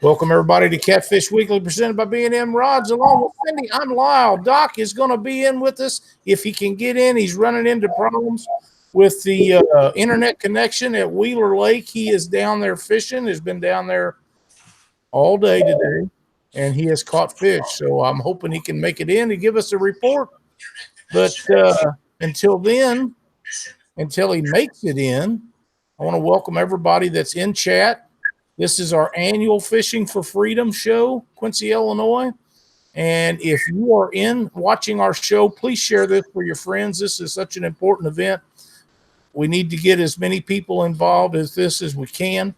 Welcome, everybody, to Catfish Weekly, presented by B&M Rods. Along with Cindy, I'm Lyle. Doc is going to be in with us if he can get in. He's running into problems with the internet connection at Wheeler Lake. He is down there fishing, has been down there all day today, and he has caught fish. So I'm hoping he can make it in to give us a report. But until then, until he makes it in, I want to welcome everybody that's in chat. This is our annual Fishing for Freedom show, Quincy, Illinois. And if you are in watching our show, please share this for your friends. This is such an important event. We need to get as many people involved as we can.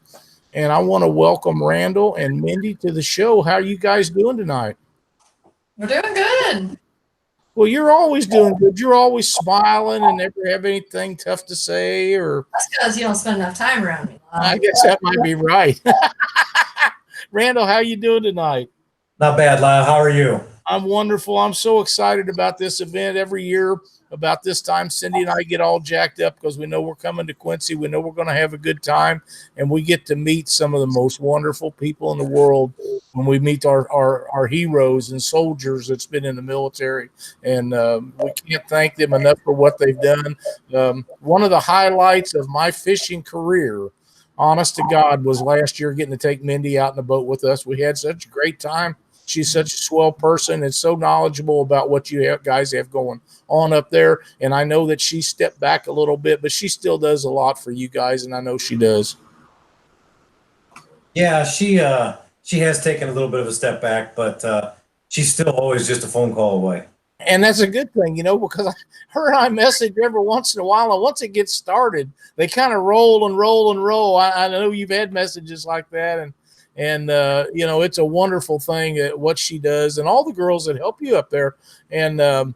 And I want to welcome Randall and Mindy to the show. How are you guys doing tonight? We're doing good. Well, you're always doing good. You're always smiling and never have anything tough to say. Or that's because you don't spend enough time around me. I guess that might be right. Randall, how you doing tonight? Not bad, Lyle. How are you? I'm wonderful. I'm so excited about this event. Every year about this time, Cindy and I get all jacked up because we know we're coming to Quincy. We know we're going to have a good time, and we get to meet some of the most wonderful people in the world when we meet our heroes and soldiers that's been in the military. And we can't thank them enough for what they've done. One of the highlights of my fishing career, honest to God, was last year getting to take Mindy out in the boat with us. We had such a great time. She's such a swell person and so knowledgeable about what you guys have going on up there. And I know that she stepped back a little bit, but she still does a lot for you guys, and I know she does. Yeah, she has taken a little bit of a step back, but she's still always just a phone call away. And that's a good thing, because her and I message every once in a while, and once it gets started, they kind of roll and roll and roll. I know you've had messages like that, and it's a wonderful thing what she does and all the girls that help you up there. And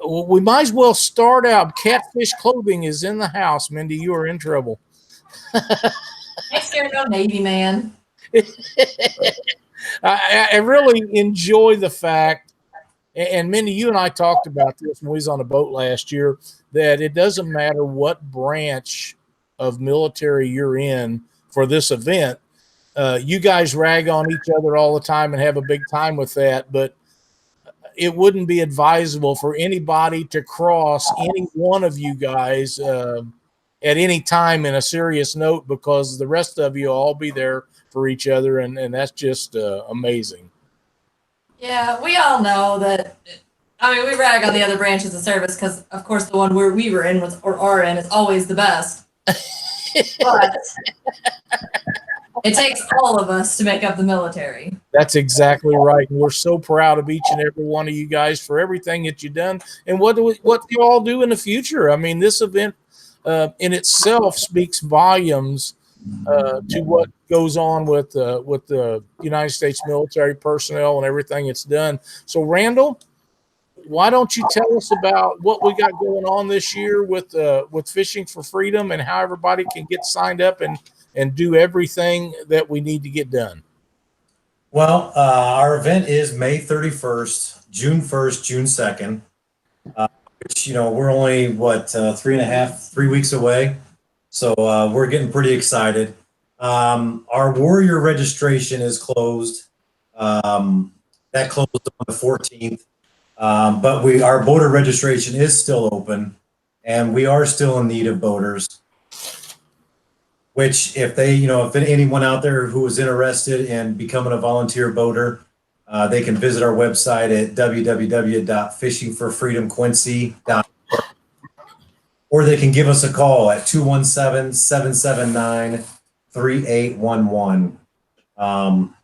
we might as well start out. Catfish Clothing is in the house. Mindy, you are in trouble. Next year, no Navy man. I really enjoy the fact, and Mindy, you and I talked about this when we was on a boat last year, that it doesn't matter what branch of military you're in for this event. You guys rag on each other all the time and have a big time with that, but it wouldn't be advisable for anybody to cross any one of you guys at any time in a serious note, because the rest of you will all be there for each other, and that's just amazing. Yeah, we all know that. I mean, we rag on the other branches of service because, of course, the one where we were in or are in is always the best. But it takes all of us to make up the military. That's exactly right. And we're so proud of each and every one of you guys for everything that you've done and what you all do in the future. I mean, this event in itself speaks volumes to what goes on with the United States military personnel and everything it's done. So, Randall, why don't you tell us about what we got going on this year with Fishing for Freedom and how everybody can get signed up and do everything that we need to get done? Well, our event is May 31st, June 1st, June 2nd, which, we're only, 3 weeks away. So we're getting pretty excited. Our Warrior registration is closed. That closed on the 14th. But our boater registration is still open, and we are still in need of boaters. Which, if anyone out there who is interested in becoming a volunteer boater, they can visit our website at www.fishingforfreedomquincy.org, or they can give us a call at 217-779-3811.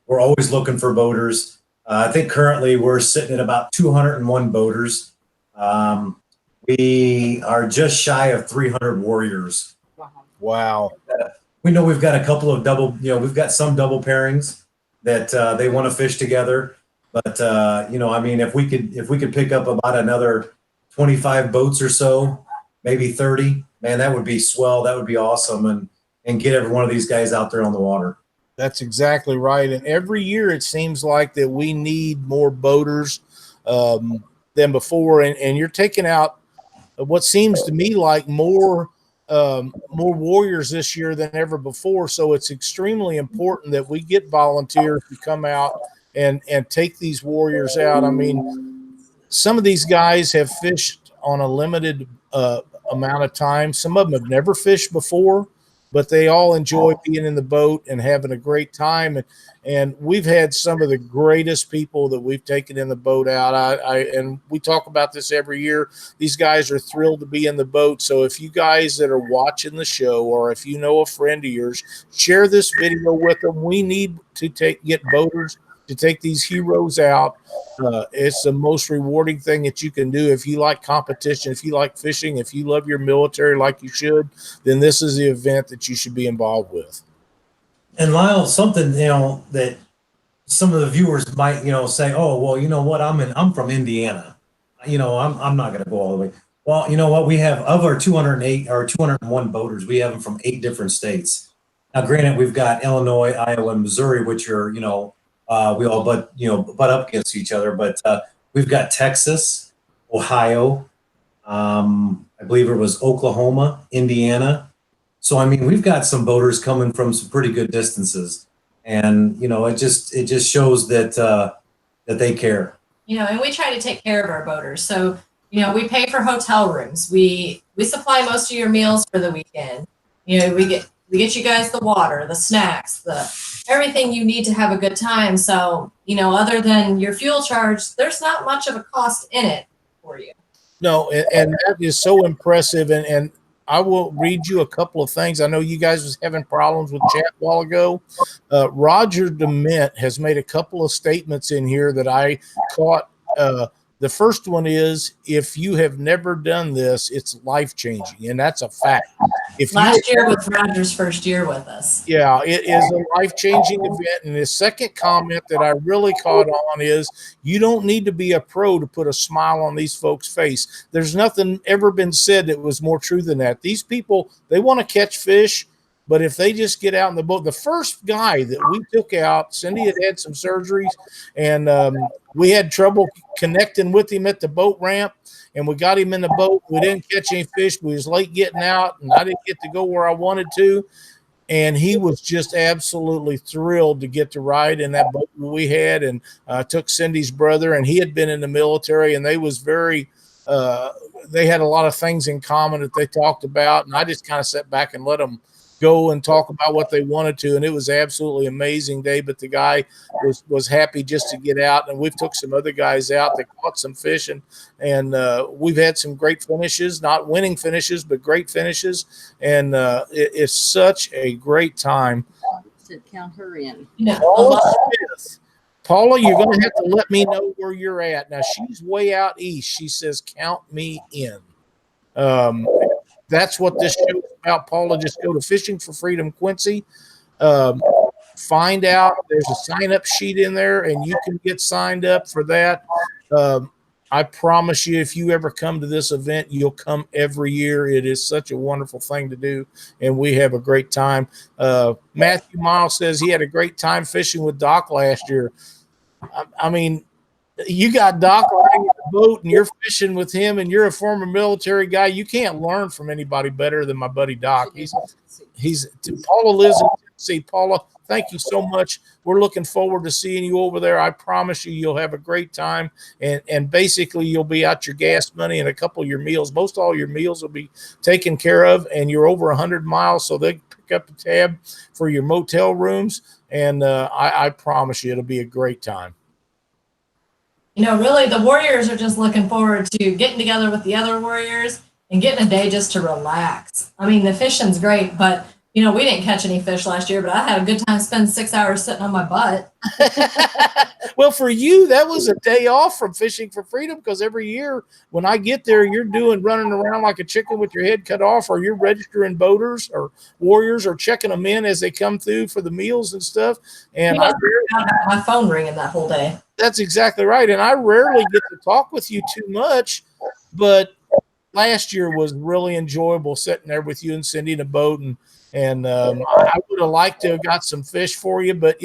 We're always looking for boaters. I think currently we're sitting at about 201 boaters. We are just shy of 300 warriors. Wow. We know we've got a couple of we've got some double pairings that they want to fish together. But, if we could pick up about another 25 boats or so, maybe 30, man, that would be swell. That would be awesome. And get every one of these guys out there on the water. That's exactly right. And every year it seems like that we need more boaters than before. And you're taking out what seems to me like more more warriors this year than ever before. So it's extremely important that we get volunteers to come out and take these warriors out. I mean, some of these guys have fished on a limited amount of time. Some of them have never fished before, but they all enjoy being in the boat and having a great time. And we've had some of the greatest people that we've taken in the boat out. And we talk about this every year. These guys are thrilled to be in the boat. So if you guys that are watching the show, or if you know a friend of yours, share this video with them. We need to get boaters to take these heroes out. It's the most rewarding thing that you can do. If you like competition, if you like fishing, if you love your military like you should, then this is the event that you should be involved with. And Lyle, something, that some of the viewers might, say, oh, well, you know what? I'm from Indiana. I'm not going to go all the way. Well, you know what? We have, of our 208 or 201 boaters, we have them from 8 different states. Now, granted, we've got Illinois, Iowa, and Missouri, which are, we all butt up against each other. But we've got Texas, Ohio, I believe it was Oklahoma, Indiana. So, I mean, we've got some boaters coming from some pretty good distances. And, it just shows that that they care. And we try to take care of our boaters. So, we pay for hotel rooms. We supply most of your meals for the weekend. We get you guys the water, the snacks, everything you need to have a good time. So, other than your fuel charge, there's not much of a cost in it for you. No, and that is so impressive. And I will read you a couple of things. I know you guys was having problems with chat a while ago. Roger DeMint has made a couple of statements in here that I caught. The first one is, if you have never done this, it's life-changing, and that's a fact. Last year was Roger's first year with us. Yeah, it is a life-changing event. And his second comment that I really caught on is, you don't need to be a pro to put a smile on these folks' face. There's nothing ever been said that was more true than that. These people, they want to catch fish, but if they just get out in the boat, the first guy that we took out, Cindy had some surgeries, and we had trouble connecting with him at the boat ramp, and we got him in the boat. We didn't catch any fish. We was late getting out, and I didn't get to go where I wanted to. And he was just absolutely thrilled to get to ride in that boat we had, and took Cindy's brother, and he had been in the military, and they was very they had a lot of things in common that they talked about, and I just kind of sat back and let them go and talk about what they wanted to, and it was absolutely amazing day. But the guy was happy just to get out, and we've took some other guys out that caught some fish, and we've had some great finishes, not winning finishes, but great finishes, and it's such a great time. Said count her in. Paula Smith. Paula, you're going to have to let me know where you're at. Now, she's way out east. She says, count me in. That's what this show is about, Paula. Just go to Fishing for Freedom Quincy. Find out. There's a sign-up sheet in there, and you can get signed up for that. I promise you, if you ever come to this event, you'll come every year. It is such a wonderful thing to do, and we have a great time. Matthew Miles says he had a great time fishing with Doc last year. I mean, you got Doc riding in the boat and you're fishing with him, and you're a former military guy. You can't learn from anybody better than my buddy Doc. He's Paula lives in Tennessee. Paula, thank you so much. We're looking forward to seeing you over there. I promise you'll have a great time, and basically you'll be out your gas money and a couple of your meals. Most all your meals will be taken care of, and you're over 100 miles, so they pick up the tab for your motel rooms, and I promise you it'll be a great time. Really, the Warriors are just looking forward to getting together with the other Warriors and getting a day just to relax. I mean, the fishing's great, but, we didn't catch any fish last year, but I had a good time spending 6 hours sitting on my butt. Well, for you, that was a day off from Fishing for Freedom, because every year when I get there, you're running around like a chicken with your head cut off, or you're registering boaters or warriors or checking them in as they come through for the meals and stuff. And I had my phone ringing that whole day. That's exactly right. And I rarely get to talk with you too much, but last year was really enjoyable sitting there with you and Cindy in a boat, And I would have liked to have got some fish for you, but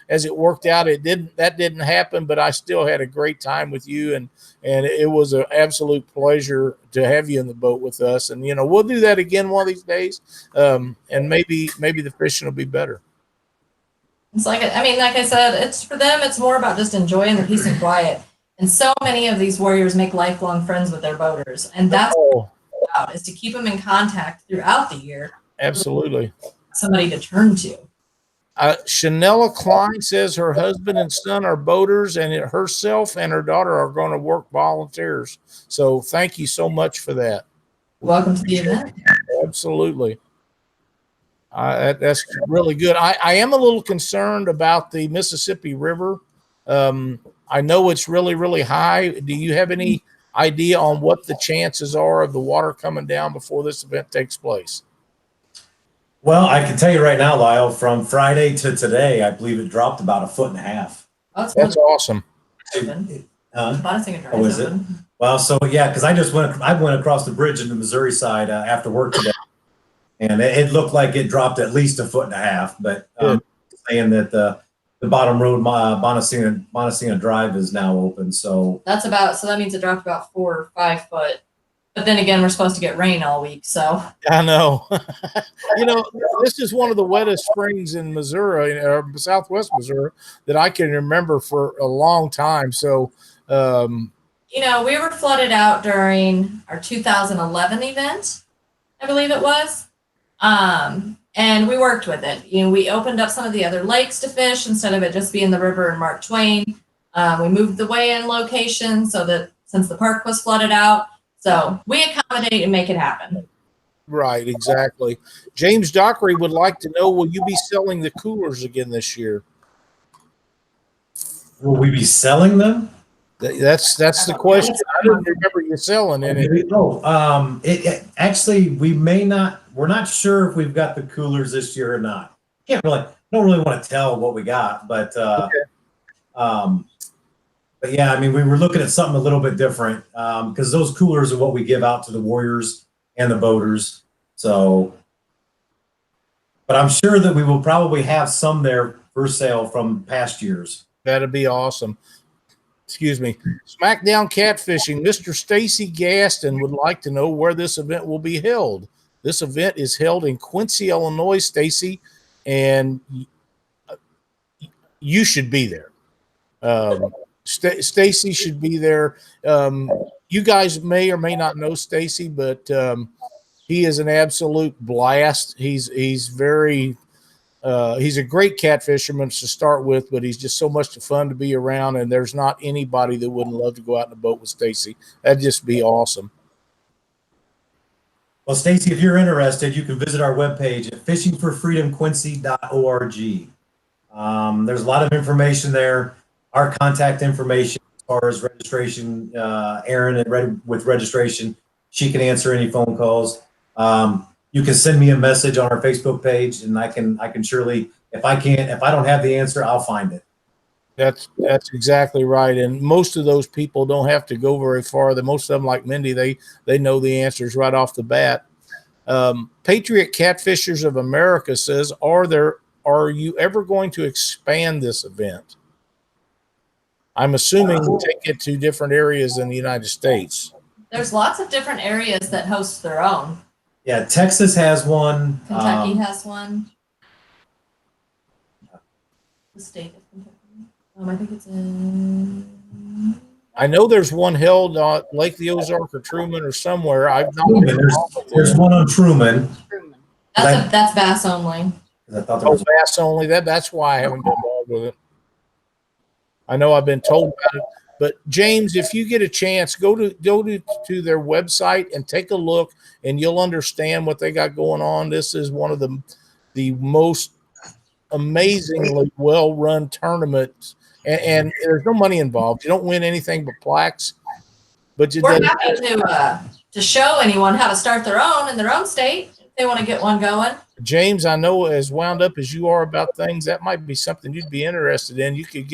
as it worked out, that didn't happen. But I still had a great time with you, and it was an absolute pleasure to have you in the boat with us. And we'll do that again one of these days, and maybe the fishing will be better. It's like I said, it's for them. It's more about just enjoying the peace and quiet. And so many of these warriors make lifelong friends with their boaters, and that's what it's about, is to keep them in contact throughout the year. Absolutely. Somebody to turn to. Chanella Klein says her husband and son are boaters, and herself and her daughter are going to work volunteers. So thank you so much for that. Welcome to the event. Absolutely. That's really good. I am a little concerned about the Mississippi River. I know it's really, really high. Do you have any idea on what the chances are of the water coming down before this event takes place? Well, I can tell you right now, Lyle, from Friday to today, I believe it dropped about 1.5 feet. That's awesome. Oh, is it? Well, so yeah, because I went across the bridge in the Missouri side after work today, and it looked like it dropped at least 1.5 feet. But saying that the bottom road, Montesina Drive, is now open. So that means it dropped about 4 or 5 foot. But then again, we're supposed to get rain all week, so. I know. This is one of the wettest springs in Missouri, or Southwest Missouri, that I can remember for a long time. So, we were flooded out during our 2011 event, I believe it was. And we worked with it. We opened up some of the other lakes to fish instead of it just being the river and Mark Twain. We moved the weigh-in location so that since the park was flooded out, so we accommodate and make it happen. Right, exactly. James Dockery would like to know, will you be selling the coolers again this year? Will we be selling them? That's the question. I didn't remember you selling any. No, actually, we may not. We're not sure if we've got the coolers this year or not. Don't really want to tell what we got, but But yeah, we were looking at something a little bit different because those coolers are what we give out to the warriors and the boaters. So, but I'm sure that we will probably have some there for sale from past years. That'd be awesome. Excuse me. Smackdown Catfishing. Mr. Stacy Gaston would like to know where this event will be held. This event is held in Quincy, Illinois, Stacy, and you should be there. Stacy should be there. You guys may or may not know Stacy, but he is an absolute blast. He's very he's a great catfisherman to start with, but he's just so much fun to be around, and there's not anybody that wouldn't love to go out in a boat with Stacy. That'd just be awesome. Well, Stacy, if you're interested, you can visit our webpage at fishingforfreedomquincy.org. There's a lot of information there. Our contact information as far as registration, Erin with registration, she can answer any phone calls. You can send me a message on our Facebook page, and I can surely, if I don't have the answer, I'll find it. That's exactly right. And most of those people don't have to go very far. Most of them, like Mindy, they know the answers right off the bat. Patriot Catfishers of America says, are you ever going to expand this event? I'm assuming take it to different areas in the United States. There's lots of different areas that host their own. Yeah, Texas has one. Kentucky has one. The state of Kentucky. I think it's in. I know there's one held on Lake the Ozark or Truman or somewhere. There's one on Truman. That's bass only. Bass only. That's why I haven't been involved with it. I know I've been told about it, but James, if you get a chance, go to their website and take a look, and you'll understand what they got going on. This is one of the most amazingly well-run tournaments, and there's no money involved. You don't win anything but plaques. But we're happy to show anyone how to start their own in their own state if they want to get one going. James, I know as wound up as you are about things, that might be something you'd be interested in. You could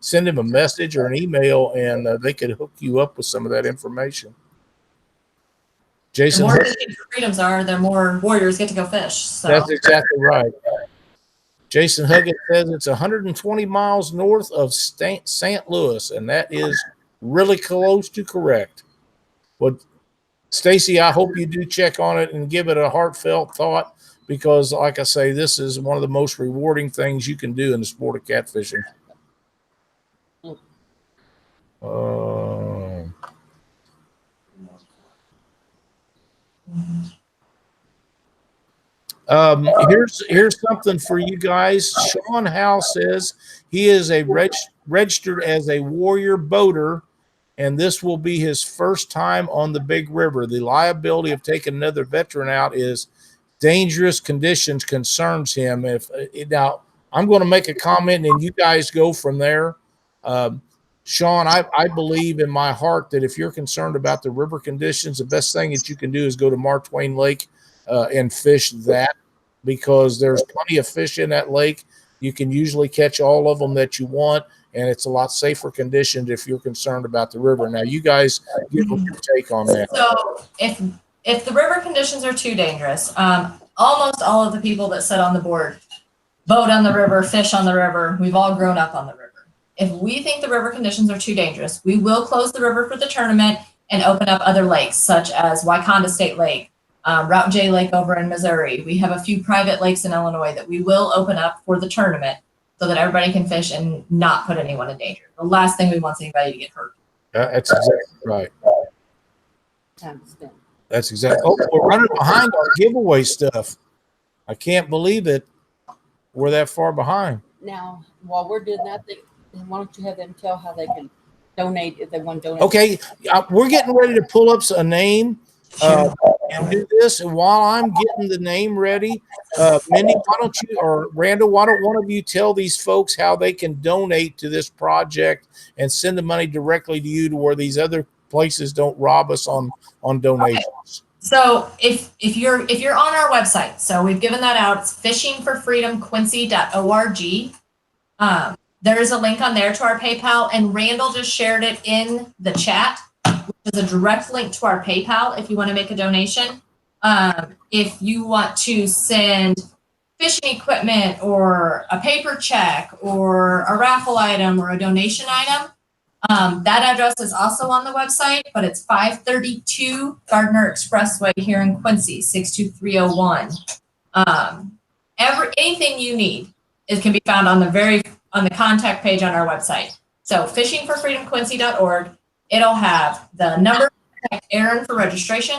send them a message or an email, and they could hook you up with some of that information. Jason, more fishing for freedoms are, the more warriors get to go fish. So that's exactly right. Jason Huggins says it's 120 miles north of St. Louis, and that is really close to correct. Well, Stacy, I hope you do check on it and give it a heartfelt thought, because, like I say, this is one of the most rewarding things you can do in the sport of catfishing. Here's something for you guys. Sean Howe says he is a registered as a warrior boater, and this will be his first time on the big river. The liability of taking another veteran out is dangerous conditions concerns him. Now I'm going to make a comment and you guys go from there. Sean, I believe in my heart that if you're concerned about the river conditions, the best thing that you can do is go to Mark Twain Lake and fish that, because there's plenty of fish in that lake. You can usually catch all of them that you want, and it's a lot safer conditions if you're concerned about the river. Now, you guys give me your take on that. So if the river conditions are too dangerous, almost all of the people that sit on the board boat on the river, fish on the river. We've all grown up on the river. If we think the river conditions are too dangerous, we will close the river for the tournament and open up other lakes, such as Wyconda State Lake, Route J Lake over in Missouri. We have a few private lakes in Illinois that we will open up for the tournament so that everybody can fish and not put anyone in danger. The last thing we want is anybody to get hurt. That's exactly right. Time to spend. That's exactly. Oh, we're running behind on giveaway stuff. I can't believe it. We're that far behind. Now, while we're doing that, why don't you have them tell how they can donate if they want to donate? Okay, we're getting ready to pull up a name and do this. And while I'm getting the name ready, Mindy, why don't you, or Randall, why don't one of you tell these folks how they can donate to this project and send the money directly to you, to where these other places don't rob us on donations. Okay. So if you're on our website, so we've given that out. It's fishingforfreedomquincy.org. There is a link on there to our PayPal, and Randall just shared it in the chat, which is a direct link to our PayPal if you want to make a donation. If you want to send fishing equipment or a paper check or a raffle item or a donation item, that address is also on the website, but it's 532 Gardner Expressway here in Quincy, 62301. Anything you need, it can be found on the contact page on our website. So fishingforfreedomquincy.org. It'll have the number to contact Aaron for registration.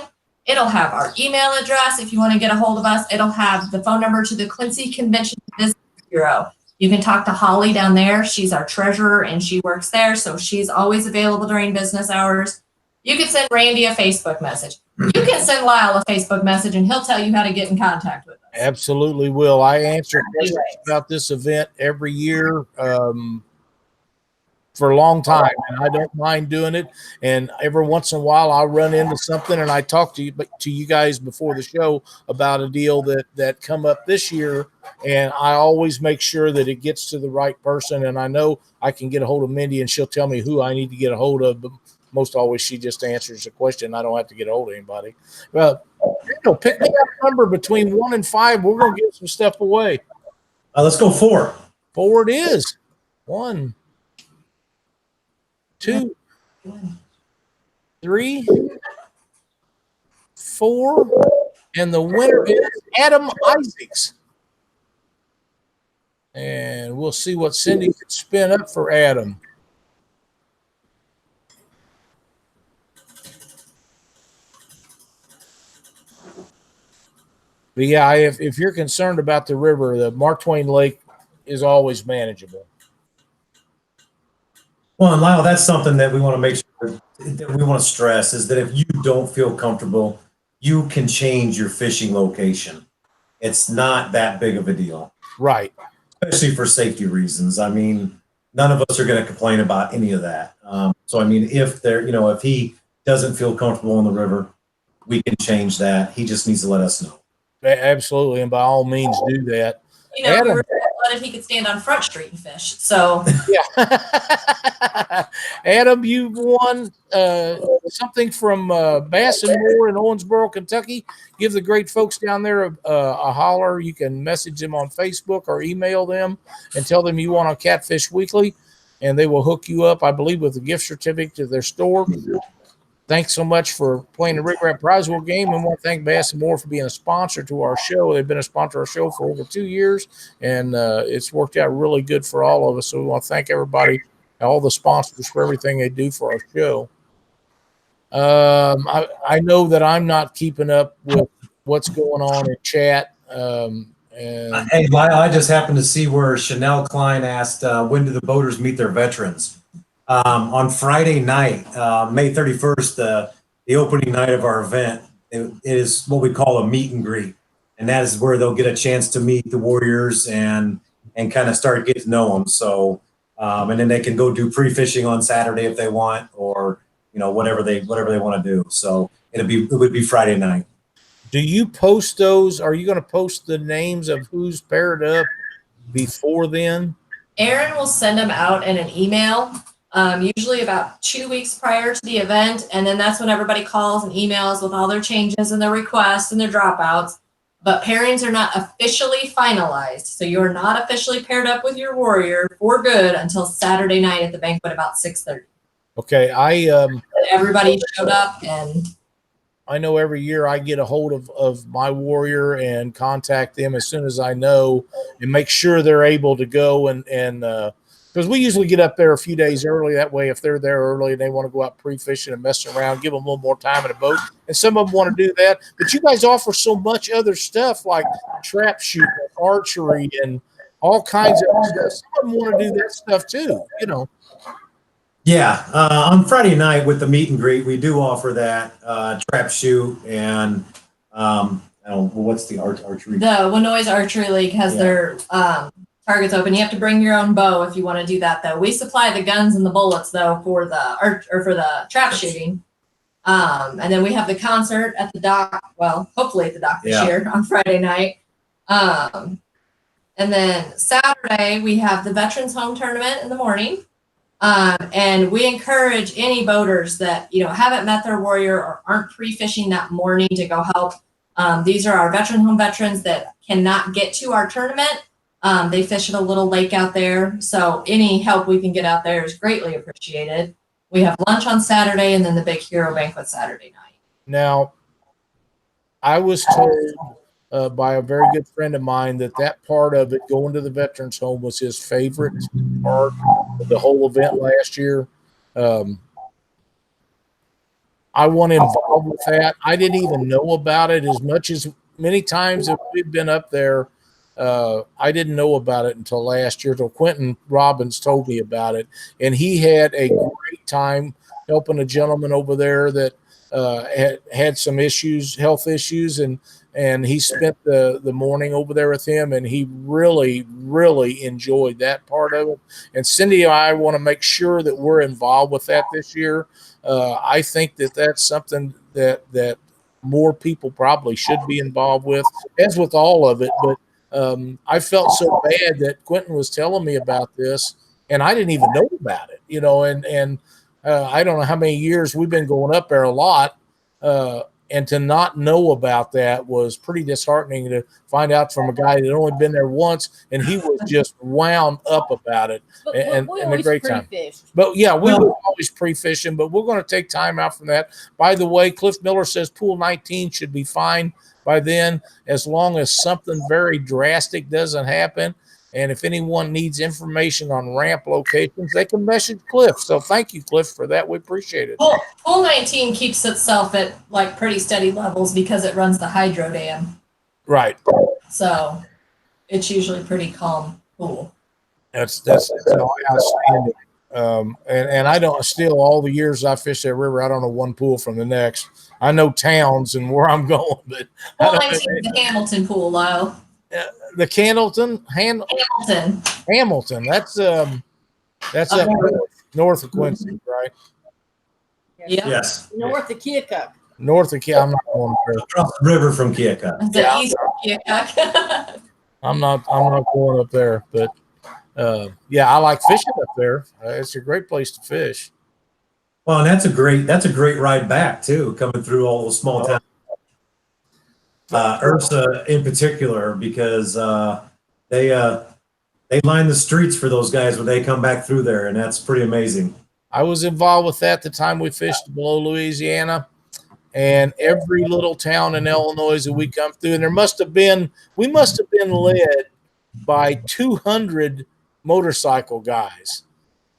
It'll have our email address if you want to get a hold of us. It'll have the phone number to the Quincy Convention Business Bureau. You can talk to Holly down there. She's our treasurer and she works there, so she's always available during business hours. You can send Randy a Facebook message. You can send Lyle a Facebook message and he'll tell you how to get in contact with us. Absolutely will. I answer questions about this event every year for a long time, and I don't mind doing it. And every once in a while I'll run into something and I talk to you guys before the show about a deal that come up this year, and I always make sure that it gets to the right person. And I know I can get a hold of Mindy and she'll tell me who I need to get a hold of, but most always she just answers the question. I don't have to get a hold of anybody. Well, pick me up a number between 1 and 5. We're going to give some stuff away. Let's go 4. 4 it is. 1, 2, 3, 4, and the winner is Adam Isaacs. And we'll see what Cindy can spin up for Adam. But yeah, if you're concerned about the river, the Mark Twain Lake is always manageable. Well, and Lyle, that's something that we want to make sure that we want to stress, is that if you don't feel comfortable, you can change your fishing location. It's not that big of a deal. Right. Especially for safety reasons. I mean, none of us are going to complain about any of that. So, I mean, if he doesn't feel comfortable in the river, we can change that. He just needs to let us know. Absolutely. And by all means do that. We were what if he could stand on Front Street and fish? So Yeah. Adam, you won something from Bass and Moore in Owensboro, Kentucky. Give the great folks down there a holler. You can message them on Facebook or email them and tell them you want a Catfish Weekly, and they will hook you up, I believe, with a gift certificate to their store. Thanks so much for playing the Rig Rap Prizewheel game, and want to thank Bass and More for being a sponsor to our show. They've been a sponsor of our show for over 2 years, and it's worked out really good for all of us. So we want to thank everybody, all the sponsors, for everything they do for our show. I know that I'm not keeping up with what's going on in chat. And Hey, Lyle, I just happened to see where Chanel Klein asked, when do the boaters meet their veterans? On Friday night, May 31st, the opening night of our event, it is what we call a meet and greet. And that is where they'll get a chance to meet the warriors and kind of start getting to know them. So, and then they can go do pre-fishing on Saturday if they want, or, you know, whatever they want to do. So it would be Friday night. do you post those? Are you going to post the names of who's paired up before then? Aaron will send them out in an email, usually about 2 weeks prior to the event. And then that's when everybody calls and emails with all their changes and their requests and their dropouts. But pairings are not officially finalized. So you're not officially paired up with your warrior for good until Saturday night at the banquet about 6:30. Okay, Everybody showed up, and I know every year I get a hold of my warrior and contact them as soon as I know, and make sure they're able to go, and because we usually get up there a few days early. That way, if they're there early and they want to go out pre-fishing and messing around, give them a little more time in a boat. And some of them want to do that. But you guys offer so much other stuff like trap shooting, archery, and all kinds of stuff. Some of them want to do that stuff too, you know. Yeah, on Friday night with the meet and greet, we do offer that trap shoot and I don't know, what's the archery? the Winois Archery League has their targets open. You have to bring your own bow if you want to do that, though. We supply the guns and the bullets, though, for the trap shooting. And then we have the concert at the dock. Well, hopefully at the dock this year on Friday night. And then Saturday we have the Veterans Home Tournament in the morning. And we encourage any boaters that, you know, haven't met their warrior or aren't pre-fishing that morning to go help. These are our veteran home veterans that cannot get to our tournament. They fish at a little lake out there. So any help we can get out there is greatly appreciated. We have lunch on Saturday and then the big hero banquet Saturday night. Now, I was told by a very good friend of mine that part of it, going to the veterans home, was his favorite part of the whole event last year. I want involved with that. I didn't even know about it as much as many times that we've been up there. I didn't know about it until last year, till Quentin Robbins told me about it. And he had a great time helping a gentleman over there that had some issues, health issues, and he spent the morning over there with him, and he really, really enjoyed that part of it. And Cindy and I want to make sure that we're involved with that this year. I think that that's something that more people probably should be involved with, as with all of it. But I felt so bad that Quentin was telling me about this, and I didn't even know about it, you know, and I don't know how many years we've been going up there a lot. And to not know about that was pretty disheartening to find out from a guy that had only been there once, and he was just wound up about it. And a great time. But yeah, we were always pre-fishing, but we're going to take time out from that. By the way, Cliff Miller says pool 19 should be fine by then, as long as something very drastic doesn't happen. And if anyone needs information on ramp locations, they can message Cliff. So thank you, Cliff, for that. We appreciate it. Pool 19 keeps itself at like pretty steady levels because it runs the hydro dam. Right. So it's usually pretty calm pool. That's outstanding. And I don't, still, all the years I fished that river, I don't know one pool from the next. I know towns and where I'm going, but Pool 19 is the Hamilton pool, Lyle. The Hamilton. That's up north of Quincy, right? Yeah. Yes. North of Keokuk. North of Keokuk. I'm not going there. Across the river from Keokuk. The east of Keokuk. I'm not going up there, but yeah, I like fishing up there. It's a great place to fish. Well, and that's a great ride back too, coming through all those small towns. Ursa in particular, because they uh, they line the streets for those guys when they come back through there, and that's pretty amazing. I was involved with that the time we fished below Louisiana, and every little town in Illinois that we come through, and we must have been led by 200 motorcycle guys,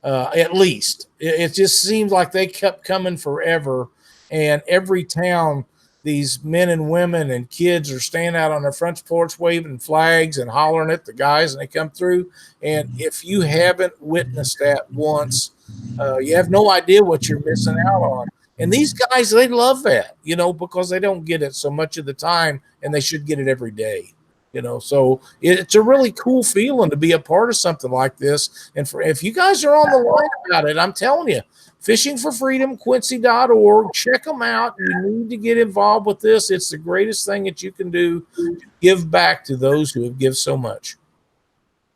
at least. It just seems like they kept coming forever, and every town, these men and women and kids are standing out on their front porch waving flags and hollering at the guys, and they come through. And if you haven't witnessed that once, you have no idea what you're missing out on. And these guys, they love that, because they don't get it so much of the time, and they should get it every day. So it's a really cool feeling to be a part of something like this. And if you guys are on the line about it, I'm telling you, Fishing for Freedom, Quincy.org, check them out. You need to get involved with this. It's the greatest thing that you can do to give back to those who have given so much.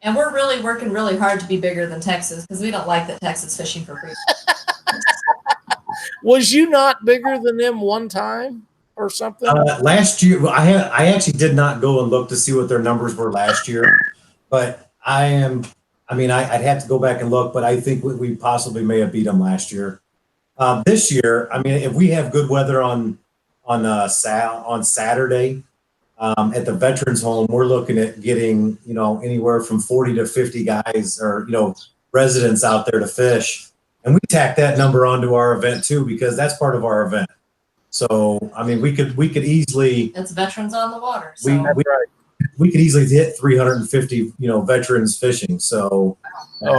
And we're really working really hard to be bigger than Texas, because we don't like that Texas Fishing for Freedom. Was you not bigger than them one time or something? Last year, I actually did not go and look to see what their numbers were last year, but I'd have to go back and look, but I think we possibly may have beat them last year. This year, if we have good weather on Saturday at the Veterans Home, we're looking at getting anywhere from 40 to 50 guys or residents out there to fish, and we tack that number onto our event too, because that's part of our event. So we could easily. It's Veterans on the Water. So. We could easily hit 350, veterans fishing. So that'd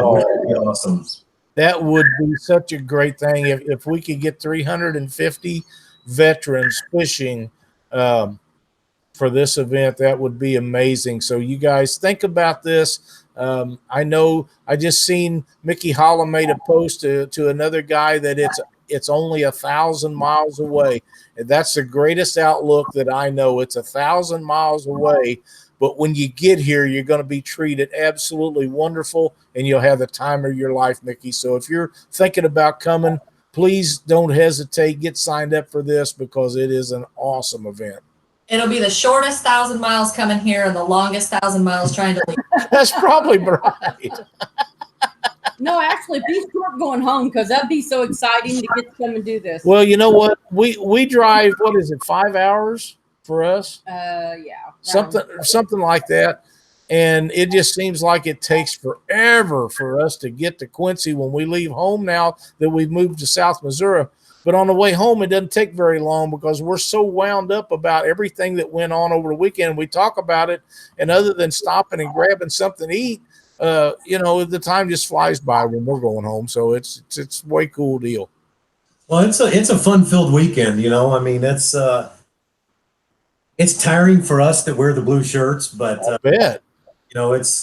be awesome. That would be such a great thing if we could get 350 veterans fishing for this event. That would be amazing. So you guys think about this. I know I just seen Mickey Holla made a post to another guy that it's only 1,000 miles away. And that's the greatest outlook that I know. It's 1,000 miles away. But when you get here, you're going to be treated absolutely wonderful, and you'll have the time of your life, Mickey. So if you're thinking about coming, please don't hesitate. Get signed up for this, because it is an awesome event. It'll be the shortest 1,000 miles coming here and the longest 1,000 miles trying to leave. That's probably right. No, actually, be short going home, because that'd be so exciting to get to come and do this. Well, you know what? We drive, 5 hours for us? Yeah. Something like that. And it just seems like it takes forever for us to get to Quincy when we leave home now that we've moved to South Missouri. But on the way home, it doesn't take very long, because we're so wound up about everything that went on over the weekend. We talk about it, and other than stopping and grabbing something to eat, the time just flies by when we're going home. So it's a way cool deal. Well, it's a fun-filled weekend. It's tiring for us that wear the blue shirts, but I bet. It's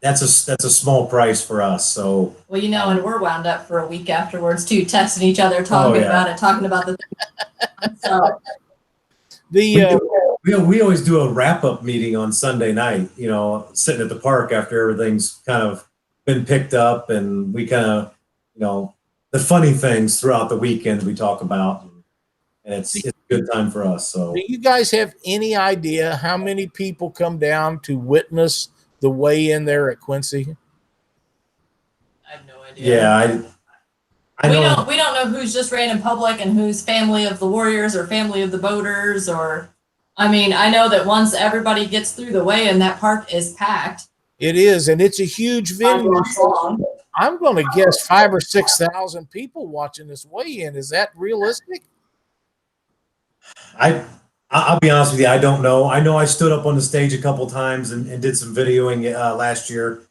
that's a small price for us. So and we're wound up for a week afterwards too, texting each other, talking about it, talking about the so we always do a wrap-up meeting on Sunday night, sitting at the park after everything's kind of been picked up, and we kind of the funny things throughout the weekend we talk about. And it's a good time for us. So, do you guys have any idea how many people come down to witness the weigh-in there at Quincy? I have no idea. Yeah, I know. We don't know who's just ran in public and who's family of the warriors or family of the boaters. I know that once everybody gets through the weigh-in, that park is packed. It is, and it's a huge venue. I'm going to guess 5,000 or 6,000 people watching this weigh-in. Is that realistic? I'll be honest with you. I don't know. I know I stood up on the stage a couple times and did some videoing last year,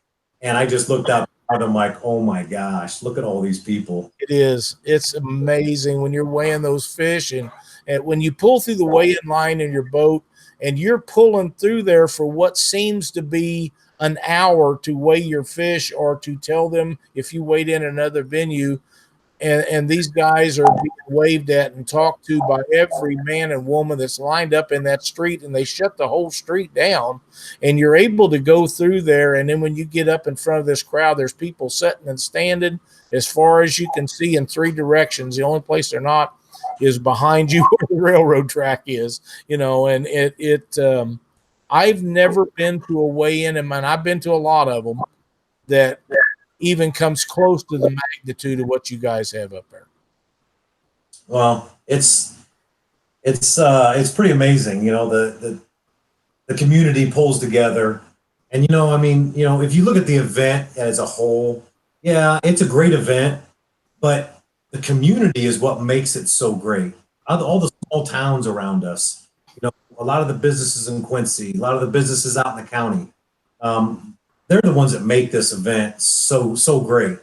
and I just looked out and I'm like, oh my gosh, look at all these people. It is. It's amazing when you're weighing those fish, and when you pull through the weigh-in line in your boat, and you're pulling through there for what seems to be an hour to weigh your fish or to tell them if you weighed in another venue. and these guys are being waved at and talked to by every man and woman that's lined up in that street, and they shut the whole street down, and you're able to go through there. And then when you get up in front of this crowd, there's people sitting and standing as far as you can see in three directions. The only place they're not is behind you where the railroad track is, and I've never been to a weigh-in, and I've been to a lot of them that even comes close to the magnitude of what you guys have up there. Well, it's pretty amazing. The community pulls together, and if you look at the event as a whole, yeah, it's a great event, but the community is what makes it so great. All the small towns around us, a lot of the businesses in Quincy, a lot of the businesses out in the county, they're the ones that make this event so great.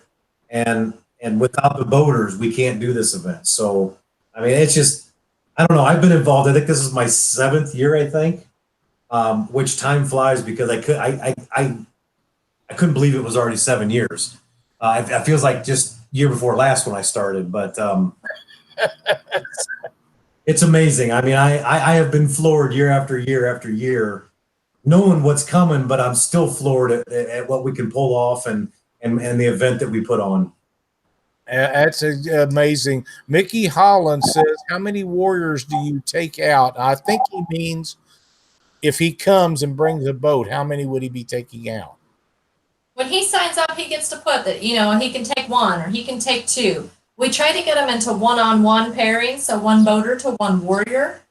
And without the boaters, we can't do this event. So, it's just, I don't know. I've been involved. I think this is my 7th year, I think, which time flies because I couldn't believe it was already 7 years. It feels like just year before last when I started, but it's amazing. I have been floored year after year after year, knowing what's coming, but I'm still floored at what we can pull off and the event that we put on. That's amazing. Mickey Holland says, how many warriors do you take out? I think he means if he comes and brings a boat, how many would he be taking out? When he signs up, he gets to put that, he can take 1 or he can take 2. We try to get him into one-on-one pairings, so 1 boater to 1 warrior.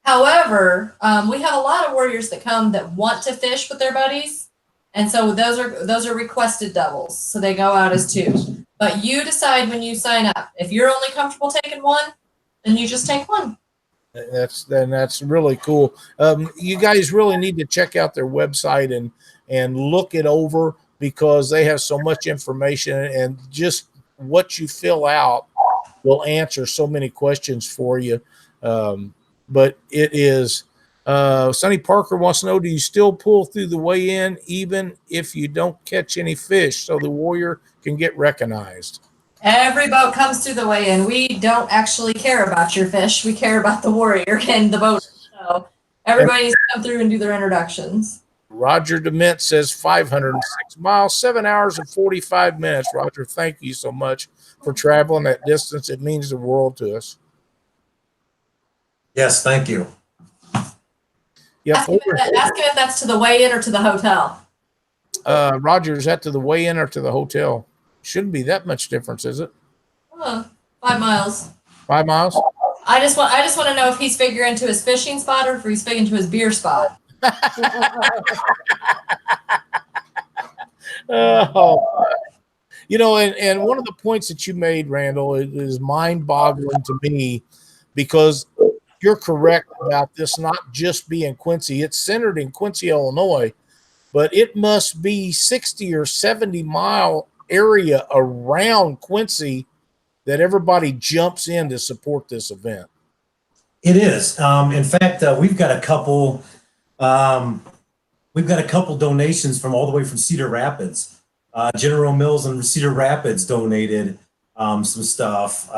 However, we have a lot of warriors that come that want to fish with their buddies, and so those are requested doubles, so they go out as 2. But you decide when you sign up. If you're only comfortable taking 1, then you just take 1. That's really cool. You guys really need to check out their website and look it over because they have so much information, and just what you fill out will answer so many questions for you. But it is Sonny Parker wants to know, do you still pull through the weigh-in even if you don't catch any fish so the warrior can get recognized? Every boat comes through the weigh-in. We don't actually care about your fish. We care about the warrior and the boat. So everybody needs to come through and do their introductions. Roger DeMint says 506 miles, 7 hours and 45 minutes. Roger, thank you so much for traveling that distance. It means the world to us. Yes, thank you. Yeah, ask him if that's to the weigh-in or to the hotel. Roger, is that to the weigh-in or to the hotel? Shouldn't be that much difference, is it? 5 miles. 5 miles? I just want to know if he's figuring to his fishing spot or if he's figuring to his beer spot. And one of the points that you made, Randall, is mind-boggling to me because you're correct about this not just being Quincy. It's centered in Quincy, Illinois, but it must be 60 or 70 mile area around Quincy that everybody jumps in to support this event. It is. In fact, we've got a couple donations from all the way from Cedar Rapids. General Mills and Cedar Rapids donated some stuff.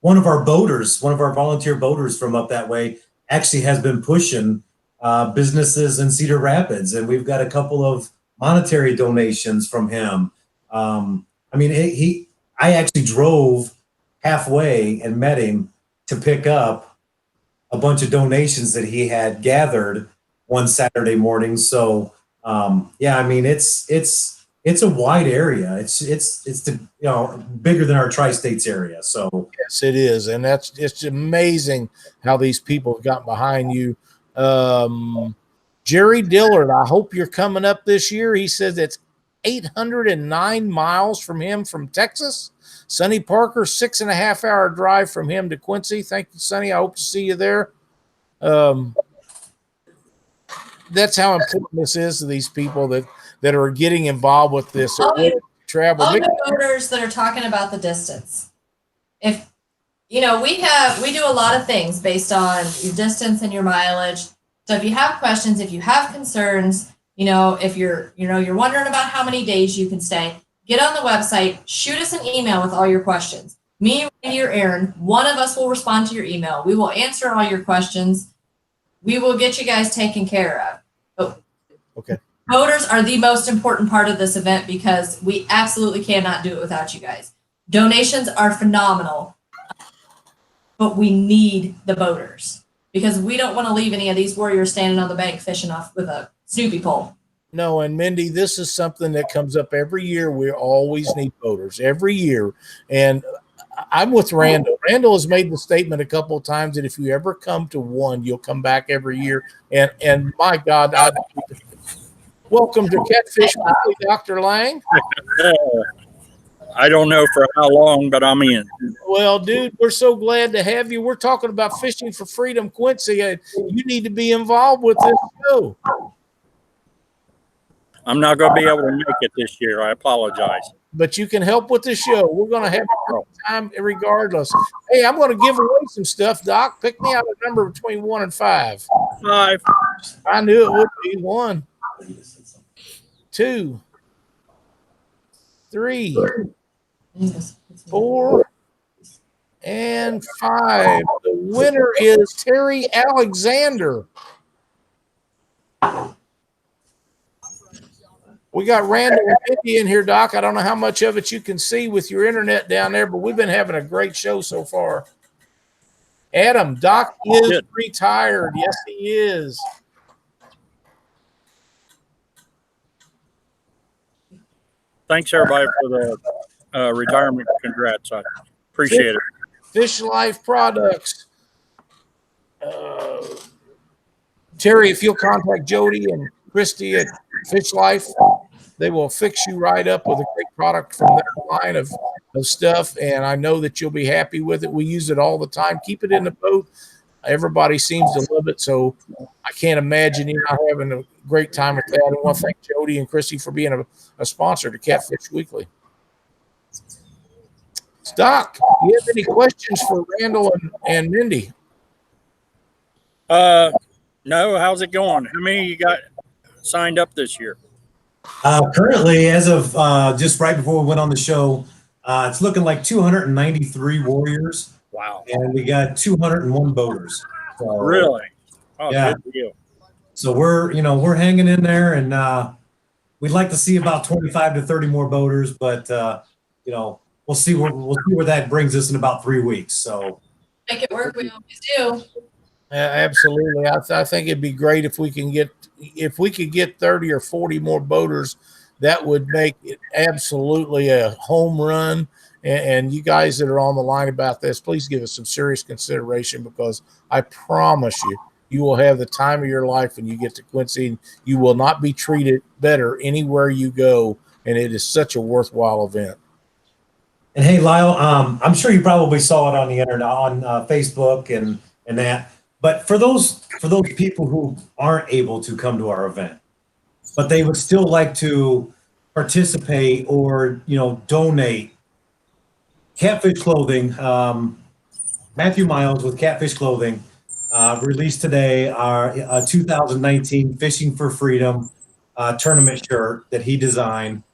One of our volunteer boaters from up that way actually has been pushing businesses in Cedar Rapids, and we've got a couple of monetary donations from him. I actually drove halfway and met him to pick up a bunch of donations that he had gathered one Saturday morning. So, it's a wide area. It's bigger than our tri-states area. So yes, it is, and it's amazing how these people have gotten behind you. Jerry Dillard, I hope you're coming up this year. He says it's 809 miles from him from Texas. Sonny Parker, 6.5 hour drive from him to Quincy. Thank you, Sonny. I hope to see you there. That's how important this is to these people that are getting involved with this. Travel. All the voters that are talking about the distance. If we do a lot of things based on your distance and your mileage. So if you have questions, if you have concerns, if you're wondering about how many days you can stay, get on the website, shoot us an email with all your questions. Me, Randy, or Aaron, one of us will respond to your email. We will answer all your questions. We will get you guys taken care of. But Okay. voters are the most important part of this event because we absolutely cannot do it without you guys. Donations are phenomenal, but we need the voters because we don't want to leave any of these warriors standing on the bank fishing off with a Snoopy pole. No, and Mindy, this is something that comes up every year. We always need voters every year. And I'm with Randall. Randall has made the statement a couple of times that if you ever come to one, you'll come back every year. And my God, welcome to Catfish Weekly, Dr. Lang. I don't know for how long, but I'm in. Well, dude, we're so glad to have you. We're talking about Fishing for Freedom, Quincy. You need to be involved with this show. I'm not going to be able to make it this year. I apologize. But you can help with the show. We're going to have a great time regardless. Hey, I'm going to give away some stuff, Doc. Pick me out a number between 1 and 5. 5. I knew it would be 1, 2, 3, 4, and 5. The winner is Terry Alexander. We got Randall and Mindy in here, Doc. I don't know how much of it you can see with your internet down there, but we've been having a great show so far. Adam, Doc is Good. retired. Yes, he is. Thanks, everybody, for the retirement. Congrats. I appreciate it. Fish Life Products. Terry, if you'll contact Jody and Christy at Fish Life, they will fix you right up with a great product from their line of stuff. And I know that you'll be happy with it. We use it all the time. Keep it in the boat. Everybody seems to love it. So I can't imagine you not having a great time with that. I want to thank Jody and Christy for being a sponsor to Catfish Weekly. Doc, do you have any questions for Randall and Mindy? No, how's it going? How many you got signed up this year? Currently, as of just right before we went on the show, it's looking like 293 warriors, Wow. and we got 201 boaters. So, Really? Oh, Yeah. good deal. So we're hanging in there, and we'd like to see about 25 to 30 more boaters, but we'll see where that brings us in about 3 weeks. So Make it work. We always do. Absolutely. I think it'd be great if we could get 30 or 40 more boaters. That would make it absolutely a home run. And you guys that are on the line about this, please give us some serious consideration, because I promise you will have the time of your life when you get to Quincy. You will not be treated better anywhere you go, and it is such a worthwhile event. And hey, Lyle, I'm sure you probably saw it on the internet, on Facebook and that. But for those people who aren't able to come to our event, but they would still like to participate or donate, Catfish Clothing, Matthew Miles with Catfish Clothing released today our 2019 Fishing for Freedom tournament shirt that he designed.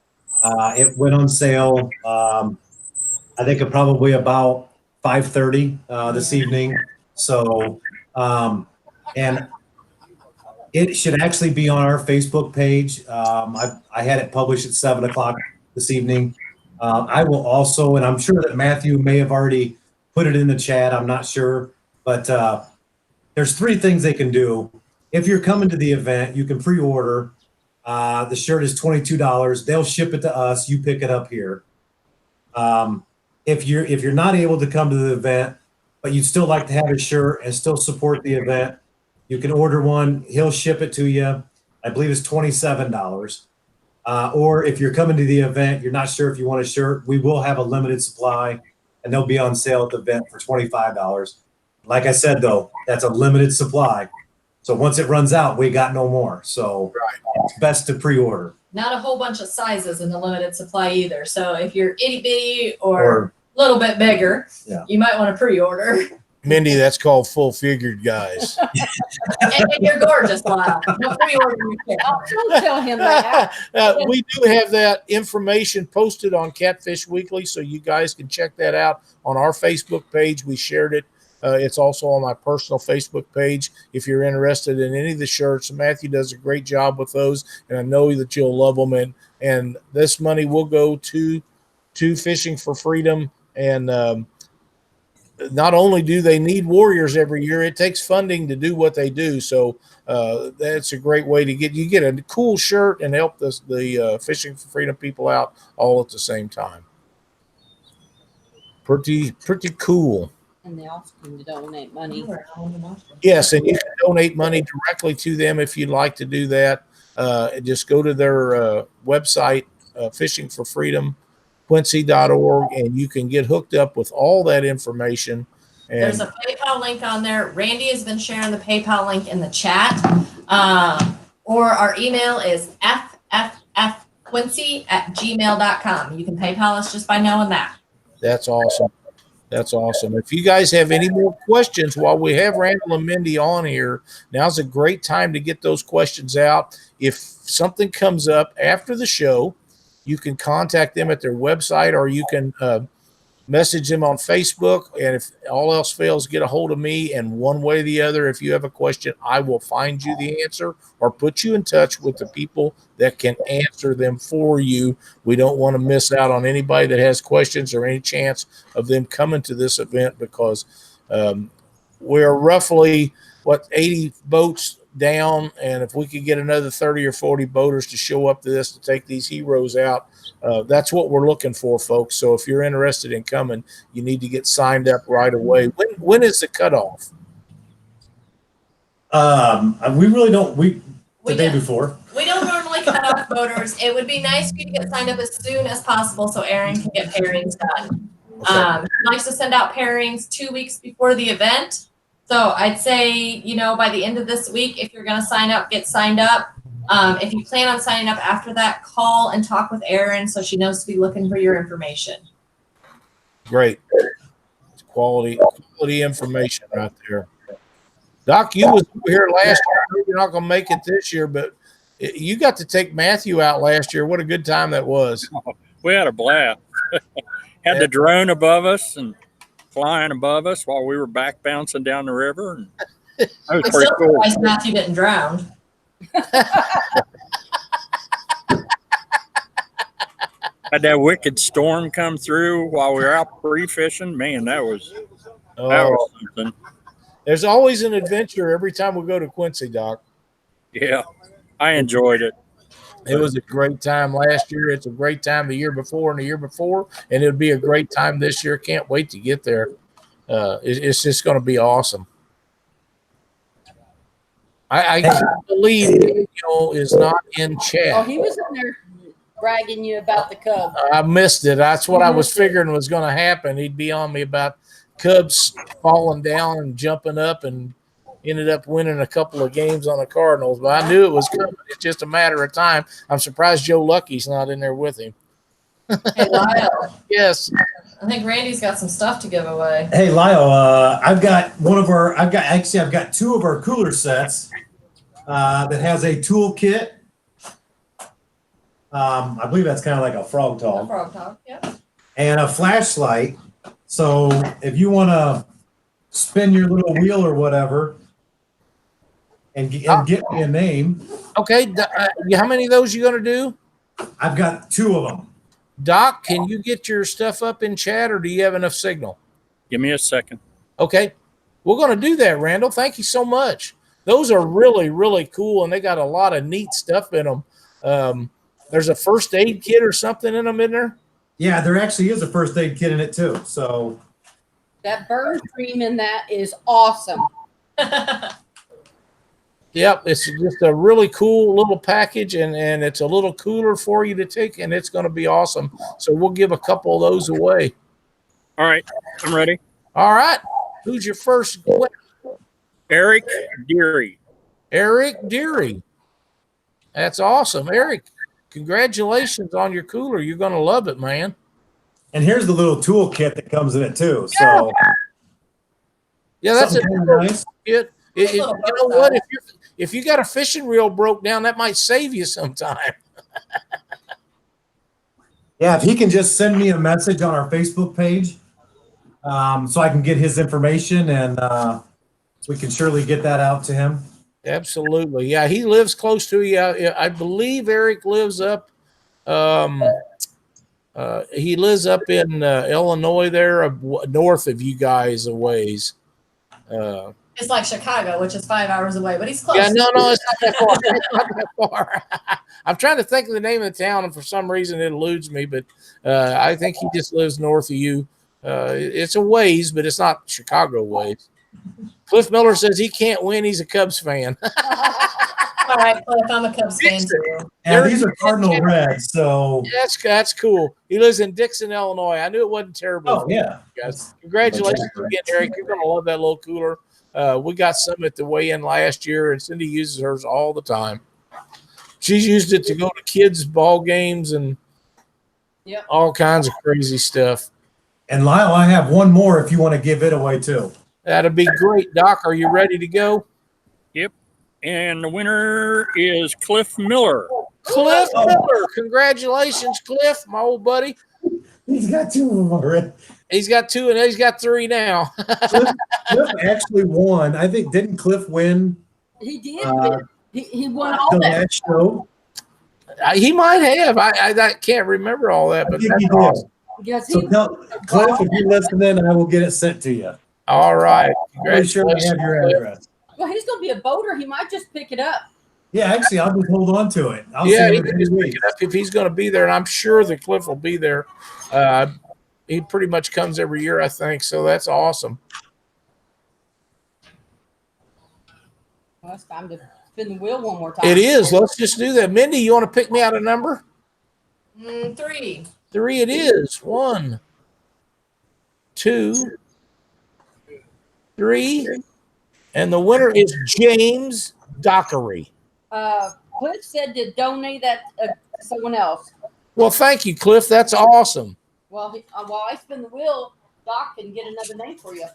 It went on sale, I think, probably about 5:30 this evening. So, and it should actually be on our Facebook page. I had it published at 7:00 this evening. I will also, and I'm sure that Matthew may have already put it in the chat, I'm not sure, but there's 3 things they can do. If you're coming to the event, you can pre-order. The shirt is $22. They'll ship it to us. You pick it up here. If you're not able to come to the event, but you'd still like to have a shirt and still support the event, you can order one. He'll ship it to you. I believe it's $27. Or if you're coming to the event, you're not sure if you want a shirt, we will have a limited supply, and they'll be on sale at the event for $25. Like I said, though, that's a limited supply. So once it runs out, we got no more. So It's best to pre-order. Not a whole bunch of sizes in the limited supply either. So if you're itty bitty or a little bit bigger, Yeah. you might want to pre-order. Mindy, that's called full figured, guys. And you're gorgeous, Lyle. Don't pre-order your kit. Don't tell him that. We do have that information posted on Catfish Weekly, so you guys can check that out on our Facebook page. We shared it. It's also on my personal Facebook page if you're interested in any of the shirts. Matthew does a great job with those, and I know that you'll love them. And this money will go to Fishing for Freedom. And not only do they need warriors every year, it takes funding to do what they do. So that's a great way to get a cool shirt and help the Fishing for Freedom people out all at the same time. Pretty cool. And they also can donate money. Yes, and you can donate money directly to them if you'd like to do that. Just go to their website, Fishing for Freedom, Quincy.org, and you can get hooked up with all that information. And There's a PayPal link on there. Randy has been sharing the PayPal link in the chat. Or our email is fffquincy@gmail.com. You can PayPal us just by knowing that. that's awesome. That's awesome. If you guys have any more questions while we have Randall and Mindy on here, now's a great time to get those questions out. If something comes up after the show, you can contact them at their website, or you can message them on Facebook. And if all else fails, get a hold of me. And one way or the other, if you have a question, I will find you the answer or put you in touch with the people that can answer them for you. We don't want to miss out on anybody that has questions or any chance of them coming to this event, because we're roughly 80 boats down, and if we could get another 30 or 40 boaters to show up to this to take these heroes out, that's what we're looking for, folks. So if you're interested in coming, you need to get signed up right away. When is the cutoff? We really don't. The day don't- before. We don't normally cut off voters. It would be nice for you to get signed up as soon as possible so Aaron can get pairings done. He likes to send out pairings 2 weeks before the event. So I'd say, by the end of this week, if you're going to sign up, get signed up. If you plan on signing up after that, call and talk with Erin so she knows to be looking for your information. Great. It's quality information right there. Doc, you was here last year. I know you're not going to make it this year, but you got to take Matthew out last year. What a good time that was. We had a blast. Had the drone above us and flying above us while we were back bouncing down the river. And that was I'm pretty still cool. surprised Matthew didn't drown. Had that wicked storm come through while we were out pre-fishing. Man, that was something. There's always an adventure every time we go to Quincy, Doc. Yeah, I enjoyed it. It was a great time last year. It's a great time the year before and the year before, and it'll be a great time this year. Can't wait to get there. It's just going to be awesome. I can't believe Daniel is not in chat. Oh, he was in there bragging you about the Cubs. I missed it. That's what I was figuring was going to happen. He'd be on me about Cubs falling down and jumping up, and ended up winning a couple of games on the Cardinals. But I knew it was coming. It's just a matter of time. I'm surprised Joe Lucky's not in there with him. Hey, Lyle. Yes. I think Randy's got some stuff to give away. Hey, Lyle, I've got two of our cooler sets that has a toolkit. I believe that's kind of like a frog talk. Frog talk, yeah. And a flashlight. So if you want to spin your little wheel or whatever and get me a name. Okay. How many of those you going to do? I've got two of them. Doc, can you get your stuff up in chat, or do you have enough signal? Give me a second. Okay. We're going to do that, Randall. Thank you so much. Those are really, really cool, and they got a lot of neat stuff in them. There's a first aid kit or something in them, isn't there? Yeah, there actually is a first aid kit in it too. So That burn cream in that is awesome. Yep, it's just a really cool little package, and it's a little cooler for you to take, and it's going to be awesome. So we'll give a couple of those away. All right, I'm ready. All right. Who's your first? Eric Deary. Eric Deary. That's awesome. Eric, congratulations on your cooler. You're going to love it, man. and here's the little tool kit that comes in it too. So Yeah, that's Something a kinda nice. you know what? If you got a fishing reel broke down, that might save you some time. Yeah, if he can just send me a message on our Facebook page, so I can get his information and we can surely get that out to him. Absolutely. Yeah, he lives close to you. I believe Eric lives up. He lives up in Illinois, there north of you guys a ways. It's like Chicago, which is 5 hours away, but he's close. Yeah, no, it's not that far. It's not that far. I'm trying to think of the name of the town, and for some reason it eludes me. But I think he just lives north of you. It's a ways, but it's not Chicago ways. Cliff Miller says he can't win. He's a Cubs fan. All right, Cliff, I'm a Cubs fan too. Yeah, these are Cardinal Reds, so That's cool. He lives in Dixon, Illinois. I knew it wasn't terrible. oh yeah. Guys, congratulations again, Eric. You're gonna love that little cooler. We got some at the weigh-in last year, and Cindy uses hers all the time. She's used it to go to kids' ball games and all kinds of crazy stuff. And Lyle, I have one more if you want to give it away too. That'd be great, Doc. Are you ready to go? Yep. And the winner is Cliff Miller. Cliff Miller. Congratulations, Cliff, my old buddy. He's got two of them already. He's got two, and he's got three now. Cliff actually won. I think, didn't Cliff win He did. He won all the that. last show? He might have. I can't remember all that, I but think that's he did. awesome. Yes, So tell Cliff, if you're listening, I will get it sent to you. All right. Make sure I have Congratulations, your Cliff. address. Well, he's going to be a boater. He might just pick it up. Yeah, actually, I'll just hold on to it. I'll Yeah, see he him can in just 2 pick weeks. it up if he's going to be there, and I'm sure that Cliff will be there. He pretty much comes every year, I think, so that's awesome. Well, it's time to spin the wheel one more time. It is. Let's just do that. Mindy, you want to pick me out a number? 3. 3 it is. 1, 2, 3. And the winner is James Dockery. Cliff said to donate that to someone else. Well, thank you, Cliff. That's awesome. Well, while I spin the wheel, Doc can get another name for you.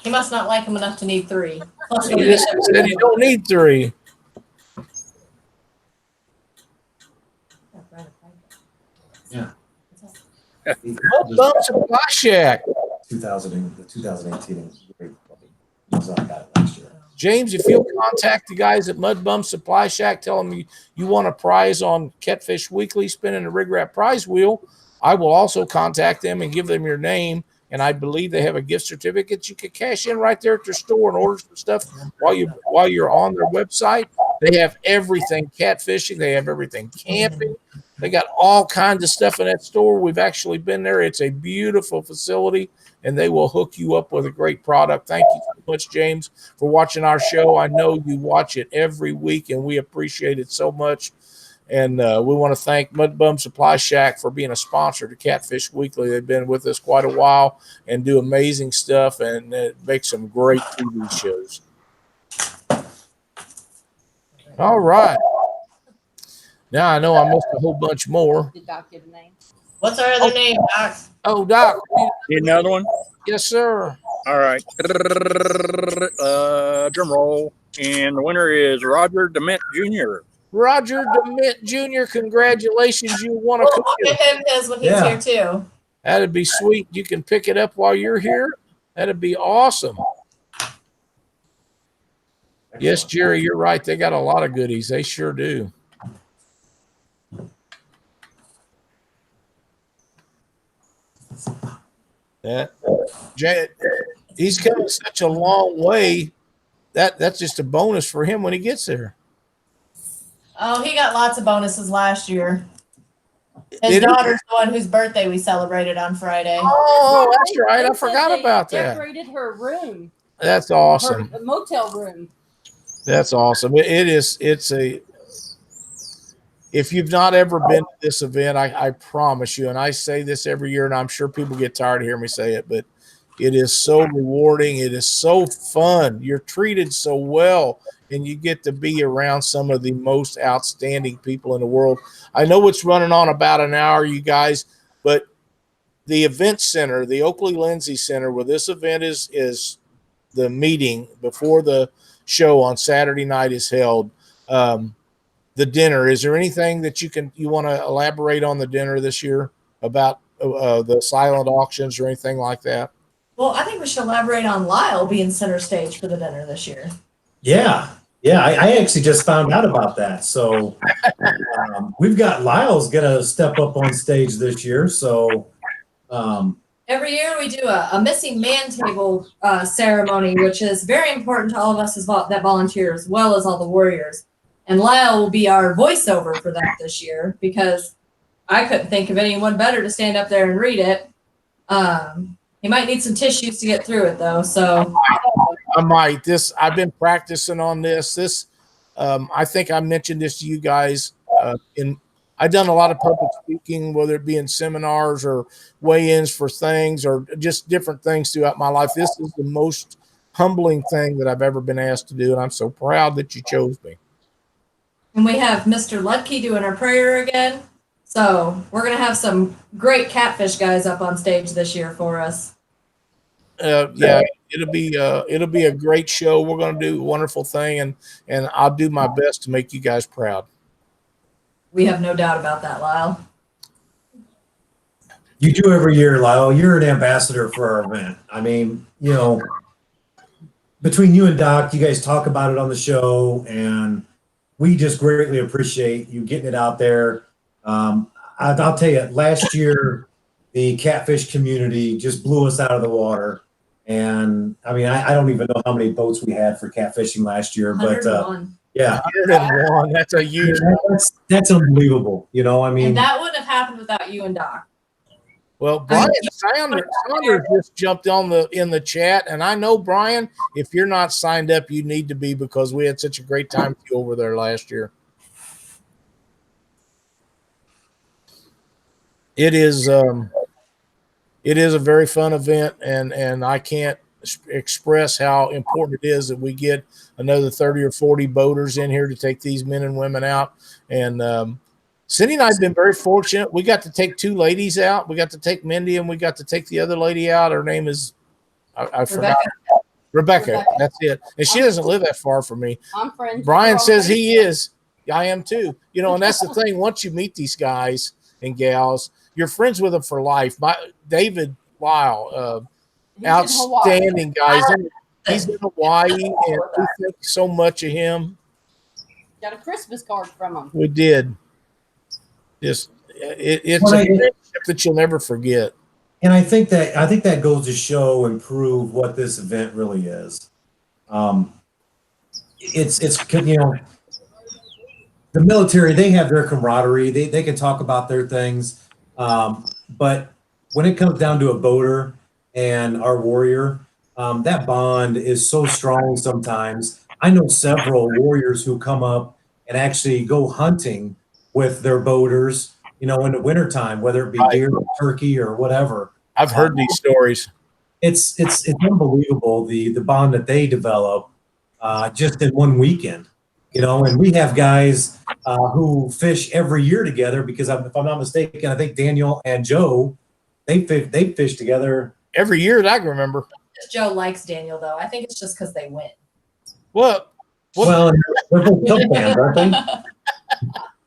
He must not like him enough to need 3. Plus, He just said you don't need 3. Bum Supply Shack. 2018 was great. So I got it last year. James, if you'll contact the guys at Mud Bum Supply Shack, tell them you want a prize on Catfish Weekly spinning the Rig Wrap prize wheel, I will also contact them and give them your name. And I believe they have a gift certificate you can cash in right there at their store and order some stuff while you're on their website. They have everything catfishing. They have everything camping. They got all kinds of stuff in that store. We've actually been there. It's a beautiful facility, and they will hook you up with a great product. Thank you so much, James, for watching our show. I know you watch it every week, and we appreciate it so much. And we want to thank Mud Bum Supply Shack for being a sponsor to Catfish Weekly. They've been with us quite a while and do amazing stuff and make some great TV shows. All right. Now I know I missed a whole bunch more. Did Doc get a name? What's our other name, Doc? Oh, Doc. Need another one? Yes, sir. All right. Drum roll. And the winner is Roger DeMint Jr. Roger DeMint Jr., congratulations. You won a We'll cookie. give him his when he's Yeah. here, too. That'd be sweet. You can pick it up while you're here. That'd be awesome. Yes, Jerry, you're right. They got a lot of goodies. They sure do. He's coming such a long way. That's just a bonus for him when he gets there. Oh, he got lots of bonuses last year. His Did he? daughter's the one whose birthday we celebrated on Friday. Oh, that's right. I They said forgot they about that. Decorated her room, That's awesome. her motel room. That's awesome. If you've not ever been to this event, I promise you, and I say this every year, and I'm sure people get tired of hearing me say it, but it is so rewarding. It is so fun. You're treated so well, and you get to be around some of the most outstanding people in the world. I know it's running on about an hour, you guys, but the event center, the Oakley Lindsay Center, where this event is the meeting before the show on Saturday night is held. The dinner. Is there anything that you want to elaborate on the dinner this year about the silent auctions or anything like that? Well, I think we should elaborate on Lyle being center stage for the dinner this year. Yeah. I actually just found out about that. So we've got Lyle's gonna step up on stage this year. So Every year we do a missing man table ceremony, which is very important to all of us that volunteer, as well as all the warriors. And Lyle will be our voiceover for that this year, because I couldn't think of anyone better to stand up there and read it. He might need some tissues to get through it, though. So I might. I've been practicing on this. I think I mentioned this to you guys. I've done a lot of public speaking, whether it be in seminars or weigh-ins for things or just different things throughout my life. This is the most humbling thing that I've ever been asked to do, and I'm so proud that you chose me. And we have Mr. Ludke doing our prayer again. So we're going to have some great Catfish guys up on stage this year for us. Yeah, it'll be a great show. We're going to do a wonderful thing, and I'll do my best to make you guys proud. We have no doubt about that, Lyle. you do every year, Lyle. You're an ambassador for our event. I mean, between you and Doc, you guys talk about it on the show, and we just greatly appreciate you getting it out there. I'll tell you, last year, the Catfish community just blew us out of the water. And I mean, I don't even know how many boats we had for catfishing last year, but yeah, 101. That's a huge. That's unbelievable. I mean, and that wouldn't have happened without you and Doc. Well, Brian Saunders just jumped in the chat, and I know, Brian, if you're not signed up, you need to be, because we had such a great time with you over there last year. It is a very fun event, and I can't express how important it is that we get another 30 or 40 boaters in here to take these men and women out. And Cindy and I have been very fortunate. We got to take two ladies out. We got to take Mindy, and we got to take the other lady out. Her name is I forgot. Rebecca. That's it. And she doesn't live that far from me. I'm friends. Brian says he is. I am too. And that's the thing. Once you meet these guys and gals, you're friends with them for life. David Lyle, outstanding guys. He's in Hawaii, and we think so much of him. Got a Christmas card from him. We did. It's a friendship that you'll never forget. And I think that goes to show and prove what this event really is. It's the military, they have their camaraderie. They can talk about their things. But when it comes down to a boater and our warrior, that bond is so strong sometimes. I know several warriors who come up and actually go hunting with their boaters, in the wintertime, whether it be deer or turkey or whatever. I've heard these stories. It's unbelievable, the bond that they develop just in one weekend. And we have guys who fish every year together, because if I'm not mistaken, I think Daniel and Joe, they fish together every year that I can remember. Joe likes Daniel, though. I think it's just because they win. Well, they're both Cubs fans, aren't they?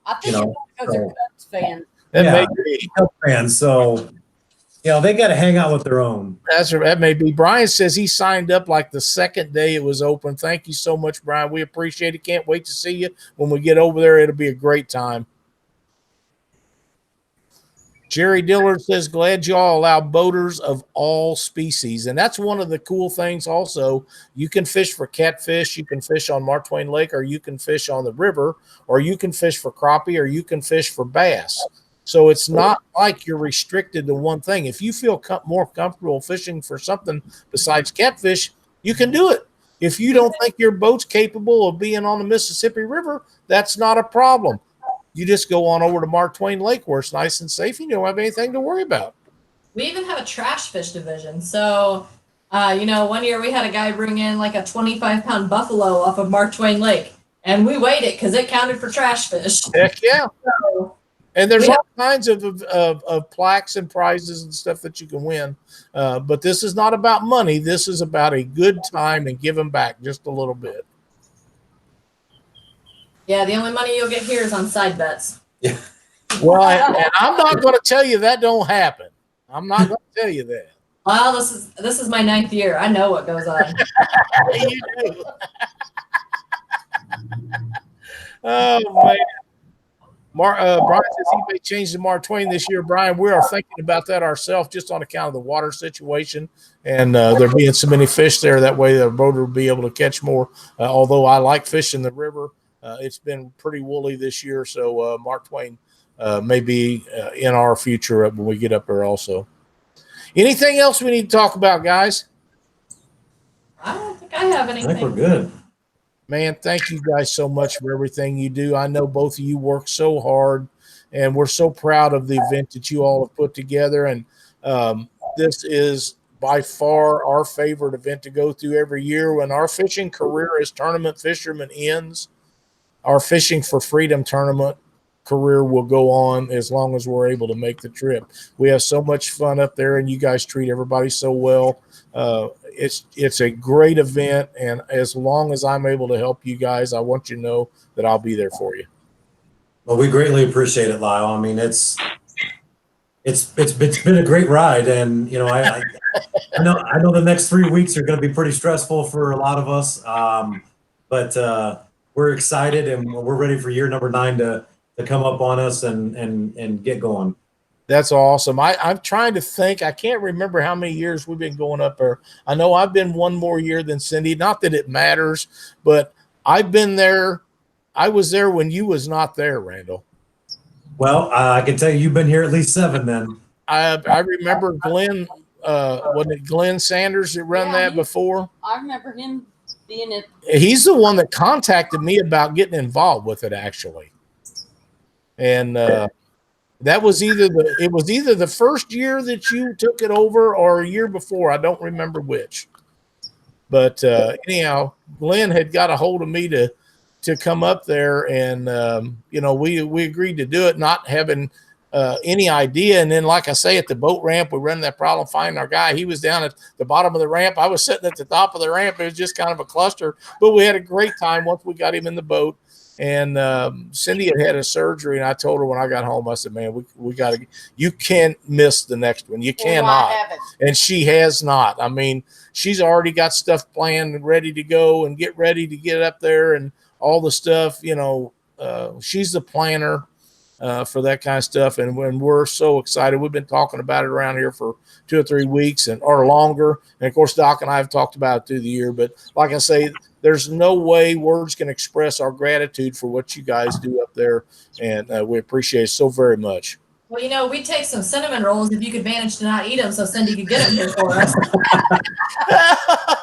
I think it's because they're Cubs fans. That may be. Cubs fans, so they got to hang out with their own. That may be. Brian says he signed up like the second day it was open. Thank you so much, Brian. We appreciate it. Can't wait to see you when we get over there. It'll be a great time. Jerry Dillard says, glad y'all allow boaters of all species. And that's one of the cool things also. You can fish for catfish. You can fish on Mark Twain Lake, or you can fish on the river, or you can fish for crappie, or you can fish for bass. So it's not like you're restricted to one thing. If you feel more comfortable fishing for something besides catfish, you can do it. If you don't think your boat's capable of being on the Mississippi River, that's not a problem. You just go on over to Mark Twain Lake, where it's nice and safe, and you don't have anything to worry about. We even have a trash fish division. So, one year we had a guy bring in like a 25-pound buffalo off of Mark Twain Lake, and we weighed it because it counted for trash fish. Heck yeah. So And there's Yeah. all kinds of plaques and prizes and stuff that you can win. But this is not about money. This is about a good time and giving back just a little bit. Yeah, the only money you'll get here is on side bets. Yeah. Well, and I'm not going to tell you that don't happen. I'm not going to tell you that. Well, this is my 9th year. I know what goes on. You do. Oh man. Brian says he may change to Mark Twain this year. Brian, we are thinking about that ourselves just on account of the water situation and there being so many fish there. That way the boater will be able to catch more. Although I like fishing the river, it's been pretty woolly this year. So Mark Twain may be in our future when we get up there also. Anything else we need to talk about, guys? I don't think I have I anything. think we're good. Man, thank you guys so much for everything you do. I know both of you work so hard, and we're so proud of the event that you all have put together. And this is by far our favorite event to go through every year. When our fishing career as tournament fishermen ends, our Fishing for Freedom tournament career will go on as long as we're able to make the trip. We have so much fun up there, and you guys treat everybody so well. It's a great event, and as long as I'm able to help you guys, I want you to know that I'll be there for you. Well, we greatly appreciate it, Lyle. I mean, it's been a great ride, and you know, I know the next 3 weeks are going to be pretty stressful for a lot of us, but we're excited and we're ready for year number 9 to come up on us and get going. That's awesome. I'm trying to think. I can't remember how many years we've been going up there. I know I've been one more year than Cindy. Not that it matters, but I've been there. I was there when you was not there, Randall. Well, I can tell you've been here at least 7 then. I remember Glenn, wasn't it Glenn Sanders that run that before? I remember him being it. He's the one that contacted me about getting involved with it, actually. And that was either the first year that you took it over or a year before. I don't remember which. But anyhow, Glenn had got a hold of me to come up there, and we agreed to do it, not having any idea. And then, like I say, at the boat ramp, we run that problem finding our guy. He was down at the bottom of the ramp. I was sitting at the top of the ramp. It was just kind of a cluster, but we had a great time once we got him in the boat. And Cindy had a surgery, and I told her when I got home, I said, man, we got to, you can't miss the next one. You cannot. And she has not. I mean, she's already got stuff planned and ready to go and get ready to get up there and all the stuff, she's the planner for that kind of stuff. And when we're so excited, we've been talking about it around here for 2 or 3 weeks or longer. And of course, Doc and I have talked about it through the year, but like I say, there's no way words can express our gratitude for what you guys do up there. And we appreciate it so very much. Well, we'd take some cinnamon rolls if you could manage to not eat them so Cindy could get them here for us.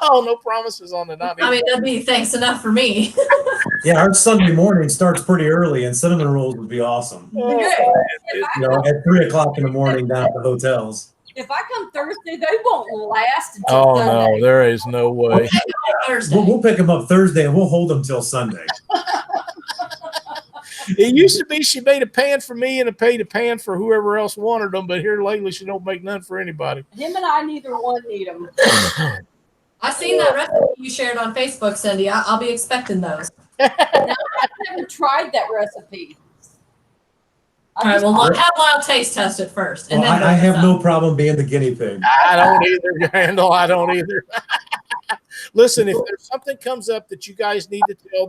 Oh, no promises on the not eating. I mean, that'd be thanks enough for me. Yeah, our Sunday morning starts pretty early, and cinnamon rolls would be awesome. Oh, At 3 o'clock in the morning down at the hotels. If I come Thursday, they won't last until Oh, Sunday. no, there is no way. Thursday. We'll pick them up Thursday, and we'll hold them till Sunday. It used to be she made a pan for me and paid a pan for whoever else wanted them, but here lately she don't make none for anybody. Him and I, neither one need them. I seen that recipe you shared on Facebook, Cindy. I'll be expecting those. I haven't tried that recipe. All right, well, we'll have Lyle taste test it first. Well, I have no problem being the guinea pig. I don't either, Randall. I don't either. Listen, if there's something comes up that you guys need to tell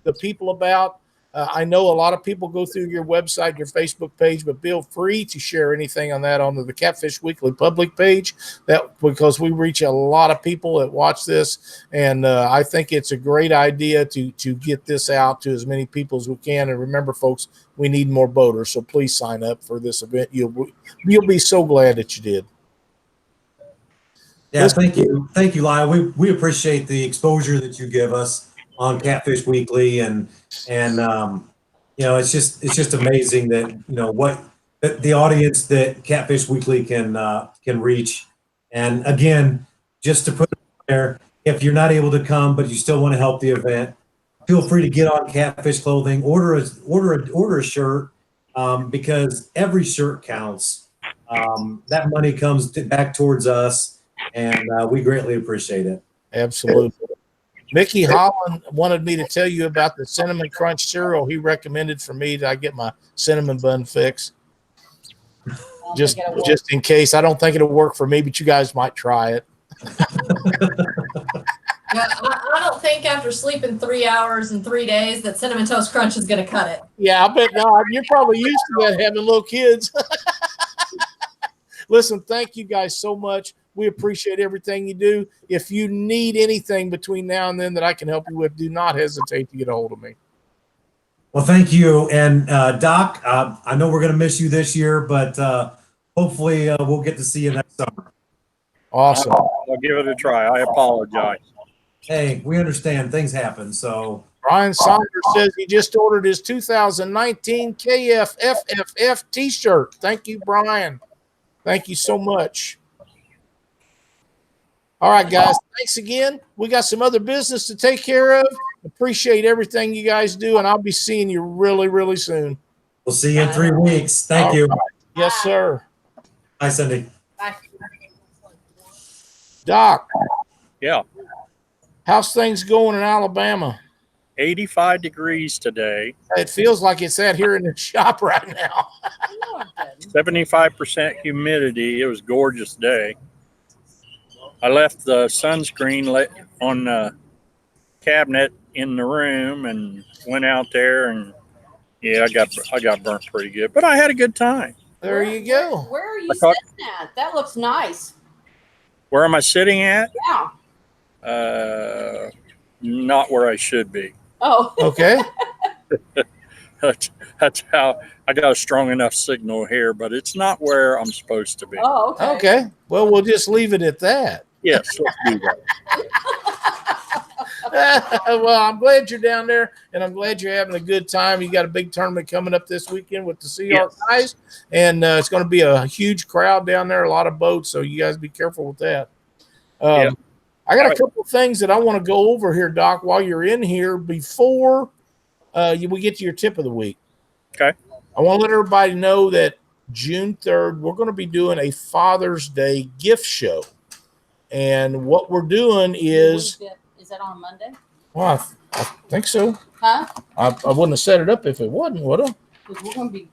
the people about, I know a lot of people go through your website, your Facebook page, but feel free to share anything on that on the Catfish Weekly public page. That because we reach a lot of people that watch this, and I think it's a great idea to get this out to as many people as we can. And remember, folks, we need more boaters, so please sign up for this event. You'll be so glad that you did. Yeah, thank you, Lyle. We appreciate the exposure that you give us on Catfish Weekly, and it's just amazing that what the audience that Catfish Weekly can reach. And again, just to put it there, if you're not able to come but you still want to help the event, feel free to get on Catfish Clothing, order a shirt, because every shirt counts. That money comes back towards us, and we greatly appreciate it. Absolutely. Mickey Holland wanted me to tell you about the Cinnamon Crunch cereal he recommended for me that I get my cinnamon bun fix. Just in case. I don't think it'll work for me, but you guys might try it. Yeah, I don't think after sleeping 3 hours in 3 days that Cinnamon Toast Crunch is going to cut it. Yeah, I bet not. You're probably used to that having little kids. Listen, thank you guys so much. We appreciate everything you do. If you need anything between now and then that I can help you with, do not hesitate to get a hold of me. Well, thank you. And Doc, I know we're going to miss you this year, but hopefully we'll get to see you next summer. Awesome. I'll give it a try. I apologize. Hey, we understand things happen. So Brian Saunders says he just ordered his 2019 KFFFF t-shirt. Thank you, Brian. Thank you so much. All right, guys. Thanks again. We got some other business to take care of. Appreciate everything you guys do, and I'll be seeing you really, really soon. we'll see you in 3 weeks. Thank you. Right. Yes, sir. Bye, Cindy. Bye. Doc, Yeah. how's things going in Alabama? 85 degrees today, It feels like it's out here in the shop right now. 75% humidity. It was a gorgeous day. I left the sunscreen on the cabinet in the room and went out there, and yeah, I got burnt pretty good, but I had a good time. There you go. Where are you sitting at? That looks nice. Where am I sitting at? Yeah. Not where I should be. Oh. Okay. That's how I got a strong enough signal here, but it's not where I'm supposed to be. Oh, okay. Okay. Well, we'll just leave it at that. Yes, let's do that. Well, I'm glad you're down there, and I'm glad you're having a good time. You got a big tournament coming up this weekend with the CR guys, and it's going to be a huge crowd down there, a lot of boats, so you guys be careful with that. I got a couple of things that I want to go over here, Doc, while you're in here before we get to your tip of the week. Okay. I want to let everybody know that June 3rd, we're going to be doing a Father's Day gift show. And what we're doing is that on Monday? Well, I think so. Huh? I wouldn't have set it up if it wasn't, would I? Because we're going to be.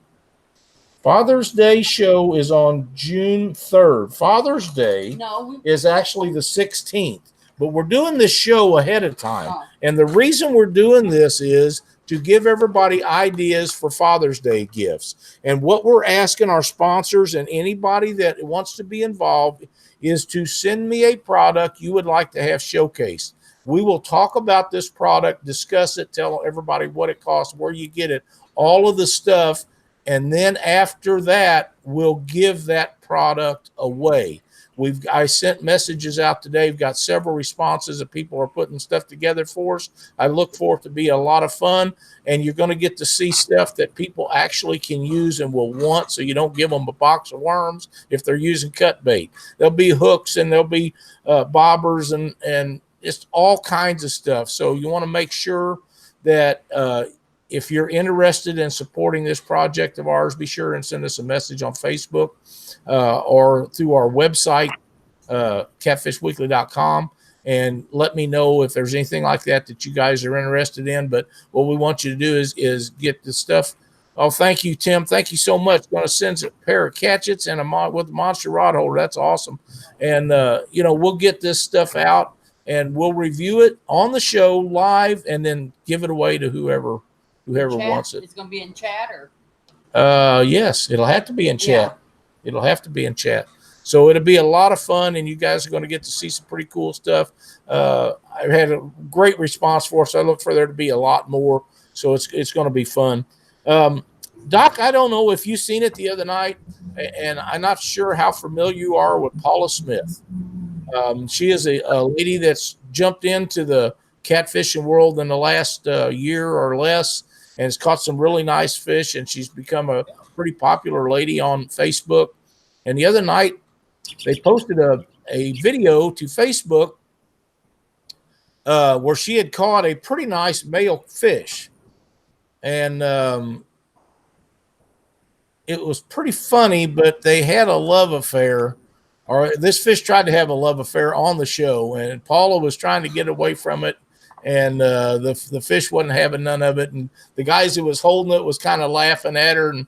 Father's Day show is on June 3rd. Father's Day is actually the 16th. But we're doing this show ahead of time. Oh. And the reason we're doing this is to give everybody ideas for Father's Day gifts. And what we're asking our sponsors and anybody that wants to be involved is to send me a product you would like to have showcased. We will talk about this product, discuss it, tell everybody what it costs, where you get it, all of the stuff. And then after that, we'll give that product away. I sent messages out today. We've got several responses that people are putting stuff together for us. I look for it to be a lot of fun, and you're going to get to see stuff that people actually can use and will want, so you don't give them a box of worms if they're using cut bait. There'll be hooks, and there'll be bobbers, and just all kinds of stuff. So you want to make sure that if you're interested in supporting this project of ours, be sure and send us a message on Facebook or through our website, catfishweekly.com, and let me know if there's anything like that you guys are interested in. But what we want you to do is get the stuff. Oh, thank you, Tim. Thank you so much. Going to send a pair of catchets and with a monster rod holder. That's awesome. And, we'll get this stuff out, and we'll review it on the show live and then give it away to whoever wants it. It's going to be in chat, or? Yes, it'll have to be in chat. Yeah. It'll have to be in chat. So it'll be a lot of fun, and you guys are going to get to see some pretty cool stuff. I've had a great response for us. I look for there to be a lot more. So it's going to be fun. Doc, I don't know if you've seen it the other night, and I'm not sure how familiar you are with Paula Smith. She is a lady that's jumped into the catfishing world in the last year or less, and has caught some really nice fish, and she's become a pretty popular lady on Facebook. And the other night, they posted a video to Facebook where she had caught a pretty nice male fish. And it was pretty funny, but they had a love affair, or this fish tried to have a love affair on the show, and Paula was trying to get away from it, and the fish wasn't having none of it, and the guys who was holding it was kind of laughing at her. And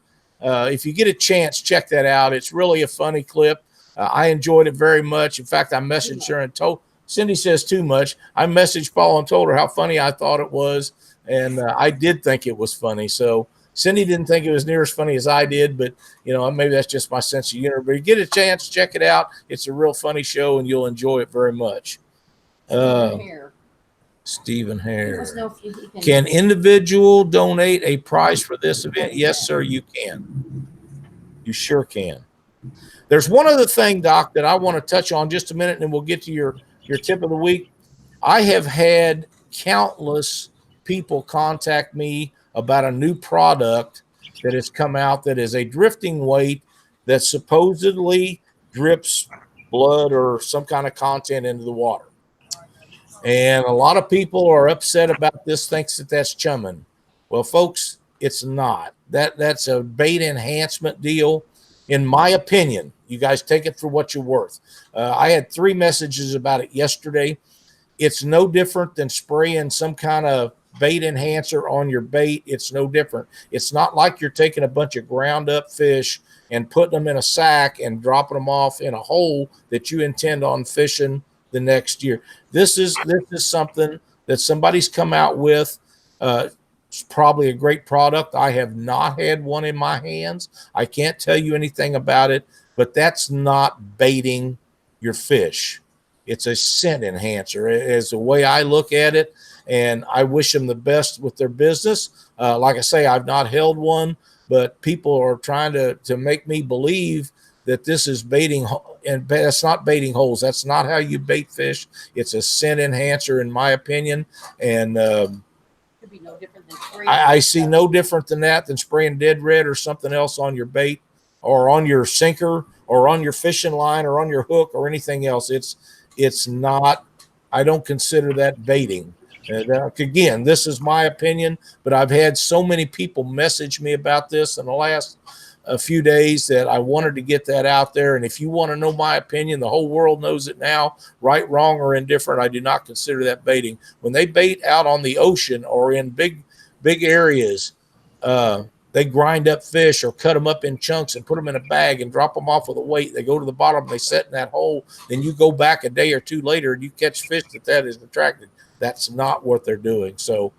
if you get a chance, check that out. It's really a funny clip. I enjoyed it very much. In fact, I messaged her and told Cindy says too much. I messaged Paula and told her how funny I thought it was, and I did think it was funny. So Cindy didn't think it was near as funny as I did, but maybe that's just my sense of humor. But if you get a chance, check it out. It's a real funny show, and you'll enjoy it very much. Stephen Hare. Can individual donate a prize for this event? Yes, sir, you can. You sure can. There's one other thing, Doc, that I want to touch on just a minute, and then we'll get to your tip of the week. I have had countless people contact me about a new product that has come out that is a drifting weight that supposedly drips blood or some kind of content into the water. And a lot of people are upset about this, thinks that that's chumming. Well, folks, it's not. That's a bait enhancement deal. In my opinion, you guys take it for what you're worth. I had 3 messages about it yesterday. It's no different than spraying some kind of bait enhancer on your bait. It's no different. It's not like you're taking a bunch of ground up fish and putting them in a sack and dropping them off in a hole that you intend on fishing the next year. This is something that somebody's come out with. It's probably a great product. I have not had one in my hands. I can't tell you anything about it, but that's not baiting your fish. It's a scent enhancer is the way I look at it, and I wish them the best with their business. Like I say, I've not held one, but people are trying to make me believe that this is baiting, and that's not baiting holes. That's not how you bait fish. It's a scent enhancer, in my opinion, and Be no different than spraying. I see no different than that than spraying dead red or something else on your bait or on your sinker or on your fishing line or on your hook or anything else. It's not. I don't consider that baiting. Again, this is my opinion, but I've had so many people message me about this in the last a few days that I wanted to get that out there. And if you want to know my opinion, the whole world knows it now, right, wrong, or indifferent. I do not consider that baiting. When they bait out on the ocean or in big areas, they grind up fish or cut them up in chunks and put them in a bag and drop them off with a weight. They go to the bottom, they set in that hole. Then you go back a day or two later and you catch fish that is attracted. That's not what they're doing. So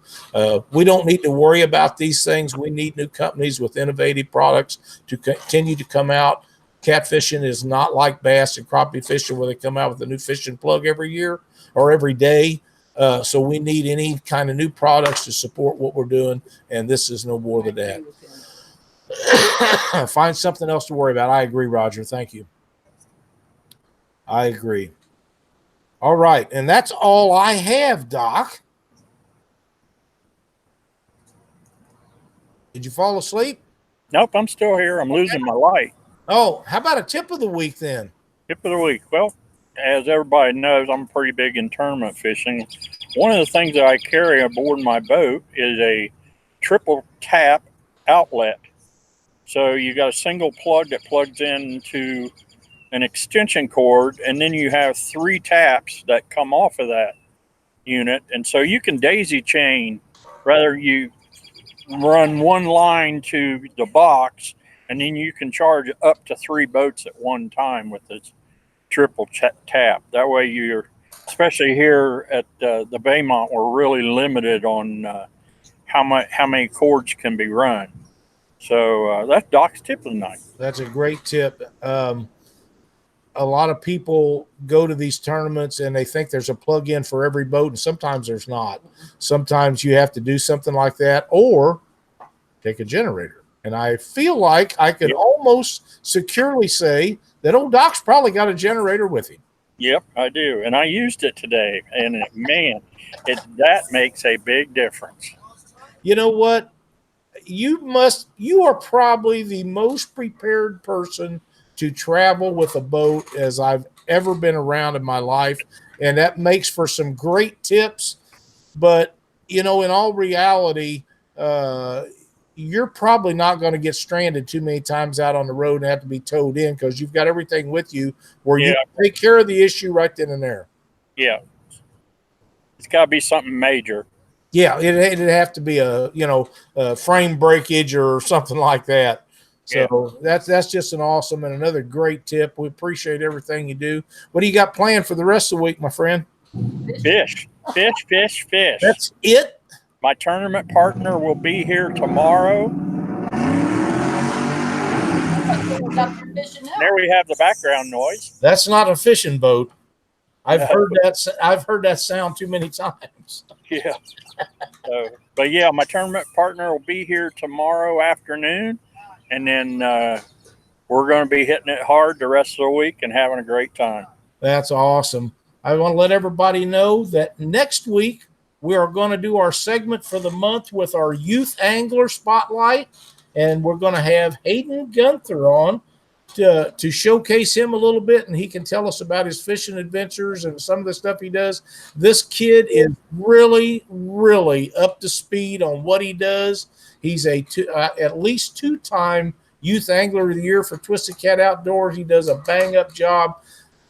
we don't need to worry about these things. We need new companies with innovative products to continue to come out. Catfishing is not like bass and crappie fishing where they come out with a new fishing plug every year or every day. So we need any kind of new products to support what we're doing, and this is no more than that. Find something else to worry about. I agree, Roger. Thank you. I agree. All right, and that's all I have, Doc. Did you fall asleep? Nope, I'm still here. I'm losing my light. Oh, how about a tip of the week then? Tip of the week. Well, as everybody knows, I'm pretty big in tournament fishing. One of the things that I carry aboard my boat is a triple tap outlet. So you got a single plug that plugs into an extension cord, and then you have 3 taps that come off of that unit. And so you can daisy chain, rather you run one line to the box, and then you can charge up to 3 boats at one time with this triple tap. That way you're, especially here at the Baymont, we're really limited on how many cords can be run. So that's Doc's tip of the night. That's a great tip. A lot of people go to these tournaments and they think there's a plug-in for every boat, and sometimes there's not. Sometimes you have to do something like that or take a generator. And I feel like I could almost securely say that old Doc's probably got a generator with him. Yep, I do. And I used it today, and man, that makes a big difference. You know what? You are probably the most prepared person to travel with a boat as I've ever been around in my life. And that makes for some great tips. But, in all reality, you're probably not going to get stranded too many times out on the road and have to be towed in because you've got everything with you where you take care of the issue right then and there. Yeah. It's got to be something major. Yeah, it'd have to be a frame breakage or something like that. So that's just an awesome and another great tip. We appreciate everything you do. What do you got planned for the rest of the week, my friend? Fish. That's it? My tournament partner will be here tomorrow. There we have the background noise. That's not a fishing boat. I've heard that sound too many times. Yeah. But yeah, my tournament partner will be here tomorrow afternoon, and then we're going to be hitting it hard the rest of the week and having a great time. That's awesome. I want to let everybody know that next week we are going to do our segment for the month with our youth angler spotlight, and we're going to have Hayden Gunther on to showcase him a little bit, and he can tell us about his fishing adventures and some of the stuff he does. This kid is really, really up to speed on what he does. He's at least 2-time Youth Angler of the Year for Twisted Cat Outdoors. He does a bang-up job.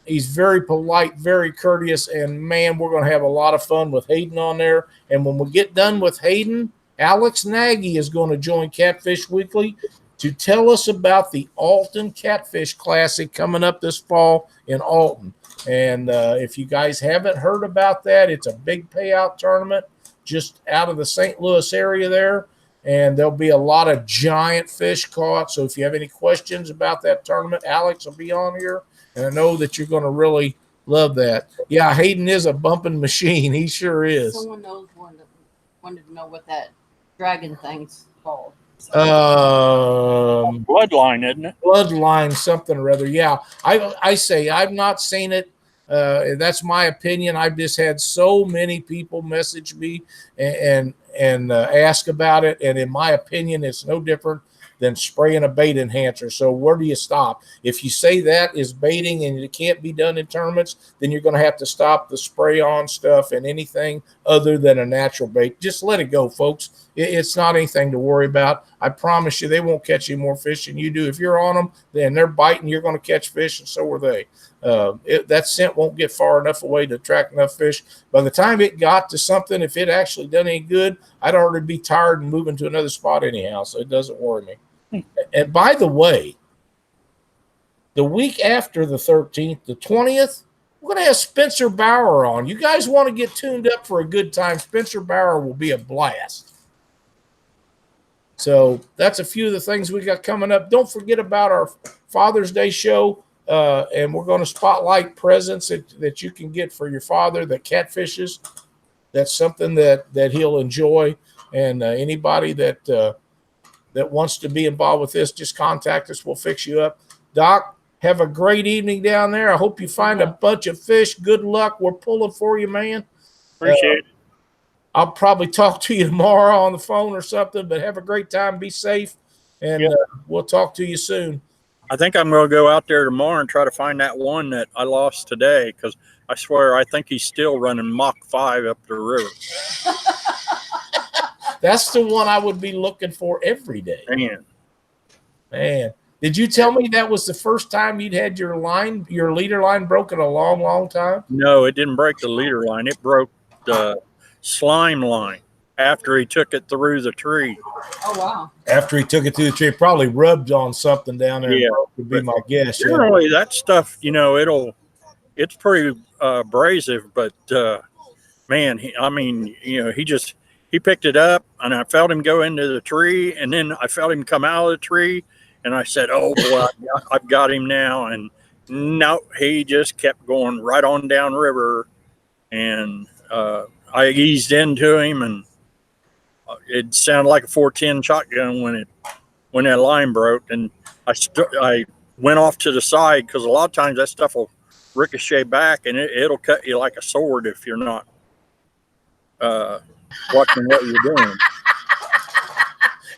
He's very polite, very courteous, and, man, we're going to have a lot of fun with Hayden on there. And when we get done with Hayden, Alex Nagy is going to join Catfish Weekly to tell us about the Alton Catfish Classic coming up this fall in Alton. And if you guys haven't heard about that, it's a big payout tournament just out of the St. Louis area there. And there'll be a lot of giant fish caught. So if you have any questions about that tournament, Alex will be on here. And I know that you're going to really love that. Yeah, Hayden is a bumping machine. He sure is. Someone wanted to know what that dragon thing's called. Bloodline, isn't it? Bloodline something or other. Yeah, I say I've not seen it. That's my opinion. I've just had so many people message me and ask about it, and in my opinion, it's no different than spraying a bait enhancer. So where do you stop? If you say that is baiting and it can't be done in tournaments, then you're going to have to stop the spray on stuff and anything other than a natural bait. Just let it go, folks. It's not anything to worry about. I promise you they won't catch any more fish than you do. If you're on them, then they're biting, you're going to catch fish, and so are they. That scent won't get far enough away to attract enough fish. By the time it got to something, if it actually done any good, I'd already be tired and moving to another spot anyhow, so it doesn't worry me. And by the way, the week after the 13th, the 20th, we're going to have Spencer Bauer on. You guys want to get tuned up for a good time, Spencer Bauer will be a blast. So that's a few of the things we got coming up. Don't forget about our Father's Day show, and we're going to spotlight presents that you can get for your father that catfishes. That's something that he'll enjoy, and anybody that wants to be involved with this, just contact us. We'll fix you up. Doc, have a great evening down there. I hope you find a bunch of fish. Good luck. We're pulling for you, man. Appreciate it. I'll probably talk to you tomorrow on the phone or something, but have a great time. Be safe, and we'll talk to you soon. I think I'm going to go out there tomorrow and try to find that one that I lost today, because I swear I think he's still running Mach 5 up the river. That's the one I would be looking for every day. Man. Did you tell me that was the first time you'd had your leader line broken a long, long time? No, it didn't break the leader line. It broke the slime line after he took it through the tree. Oh, wow. After he took it through the tree, probably rubbed on something down there. Yeah. Would be my guess. Generally, that stuff, it's pretty abrasive, but man, he picked it up, and I felt him go into the tree, and then I felt him come out of the tree, and I said, oh, boy, I've got him now. And no, he just kept going right on down river, and I eased into him, and it sounded like a 410 shotgun when that line broke, and I went off to the side, because a lot of times that stuff will ricochet back, and it'll cut you like a sword if you're not watching what you're doing.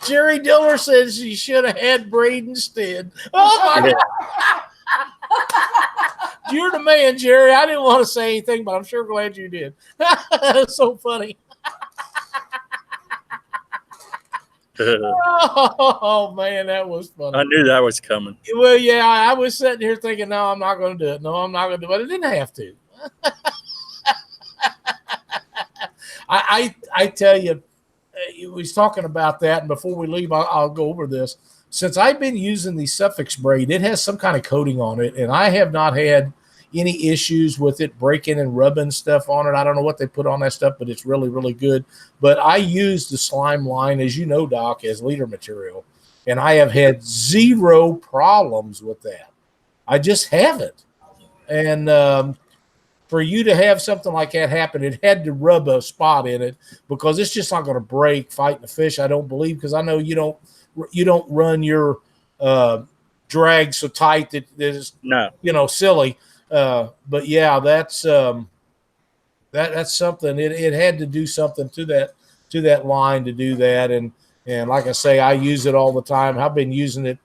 Jerry Diller says you should have had Braid instead. Oh my God. You're the man, Jerry. I didn't want to say anything, but I'm sure glad you did. That's so funny. Oh man, that was funny. I knew that was coming. Well, yeah, I was sitting here thinking, no, I'm not going to do it. No, I'm not going to do it. But I didn't have to. I tell you, he was talking about that, and before we leave, I'll go over this. Since I've been using the Suffix braid, it has some kind of coating on it, and I have not had any issues with it breaking and rubbing stuff on it. I don't know what they put on that stuff, but it's really, really good. But I use the slime line, as you know, Doc, as leader material, and I have had zero problems with that. I just haven't. And for you to have something like that happen, it had to rub a spot in it because it's just not going to break fighting the fish, I don't believe, because I know you don't run your drag so tight that it's silly. But yeah, that's something. It had to do something to that line to do that, and like I say, I use it all the time. I've been using it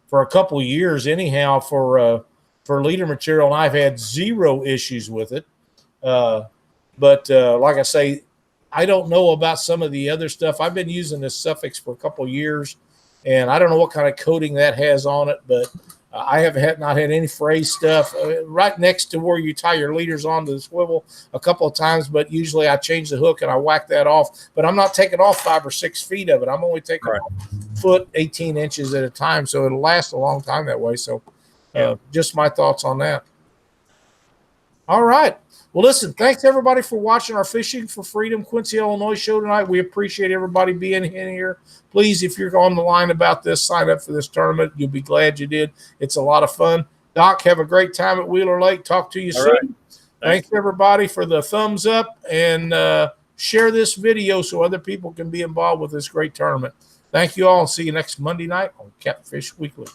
for a couple of years anyhow for leader material, and I've had zero issues with it. But like I say, I don't know about some of the other stuff. I've been using this Suffix for a couple of years, and I don't know what kind of coating that has on it, but I have not had any fray stuff right next to where you tie your leaders onto the swivel a couple of times, but usually I change the hook and I whack that off. But I'm not taking off 5 or 6 feet of it. I'm only taking off foot 18 inches at a time, so it'll last a long time that way. So just my thoughts on that. All right. Well, listen, thanks everybody for watching our Fishing for Freedom Quincy, Illinois show tonight. We appreciate everybody being in here. Please, if you're on the line about this, sign up for this tournament. You'll be glad you did. It's a lot of fun. Doc, have a great time at Wheeler Lake. Talk to you soon. Right. Thanks everybody for the thumbs up, and share this video so other people can be involved with this great tournament. Thank you all, and see you next Monday night on Catfish Weekly.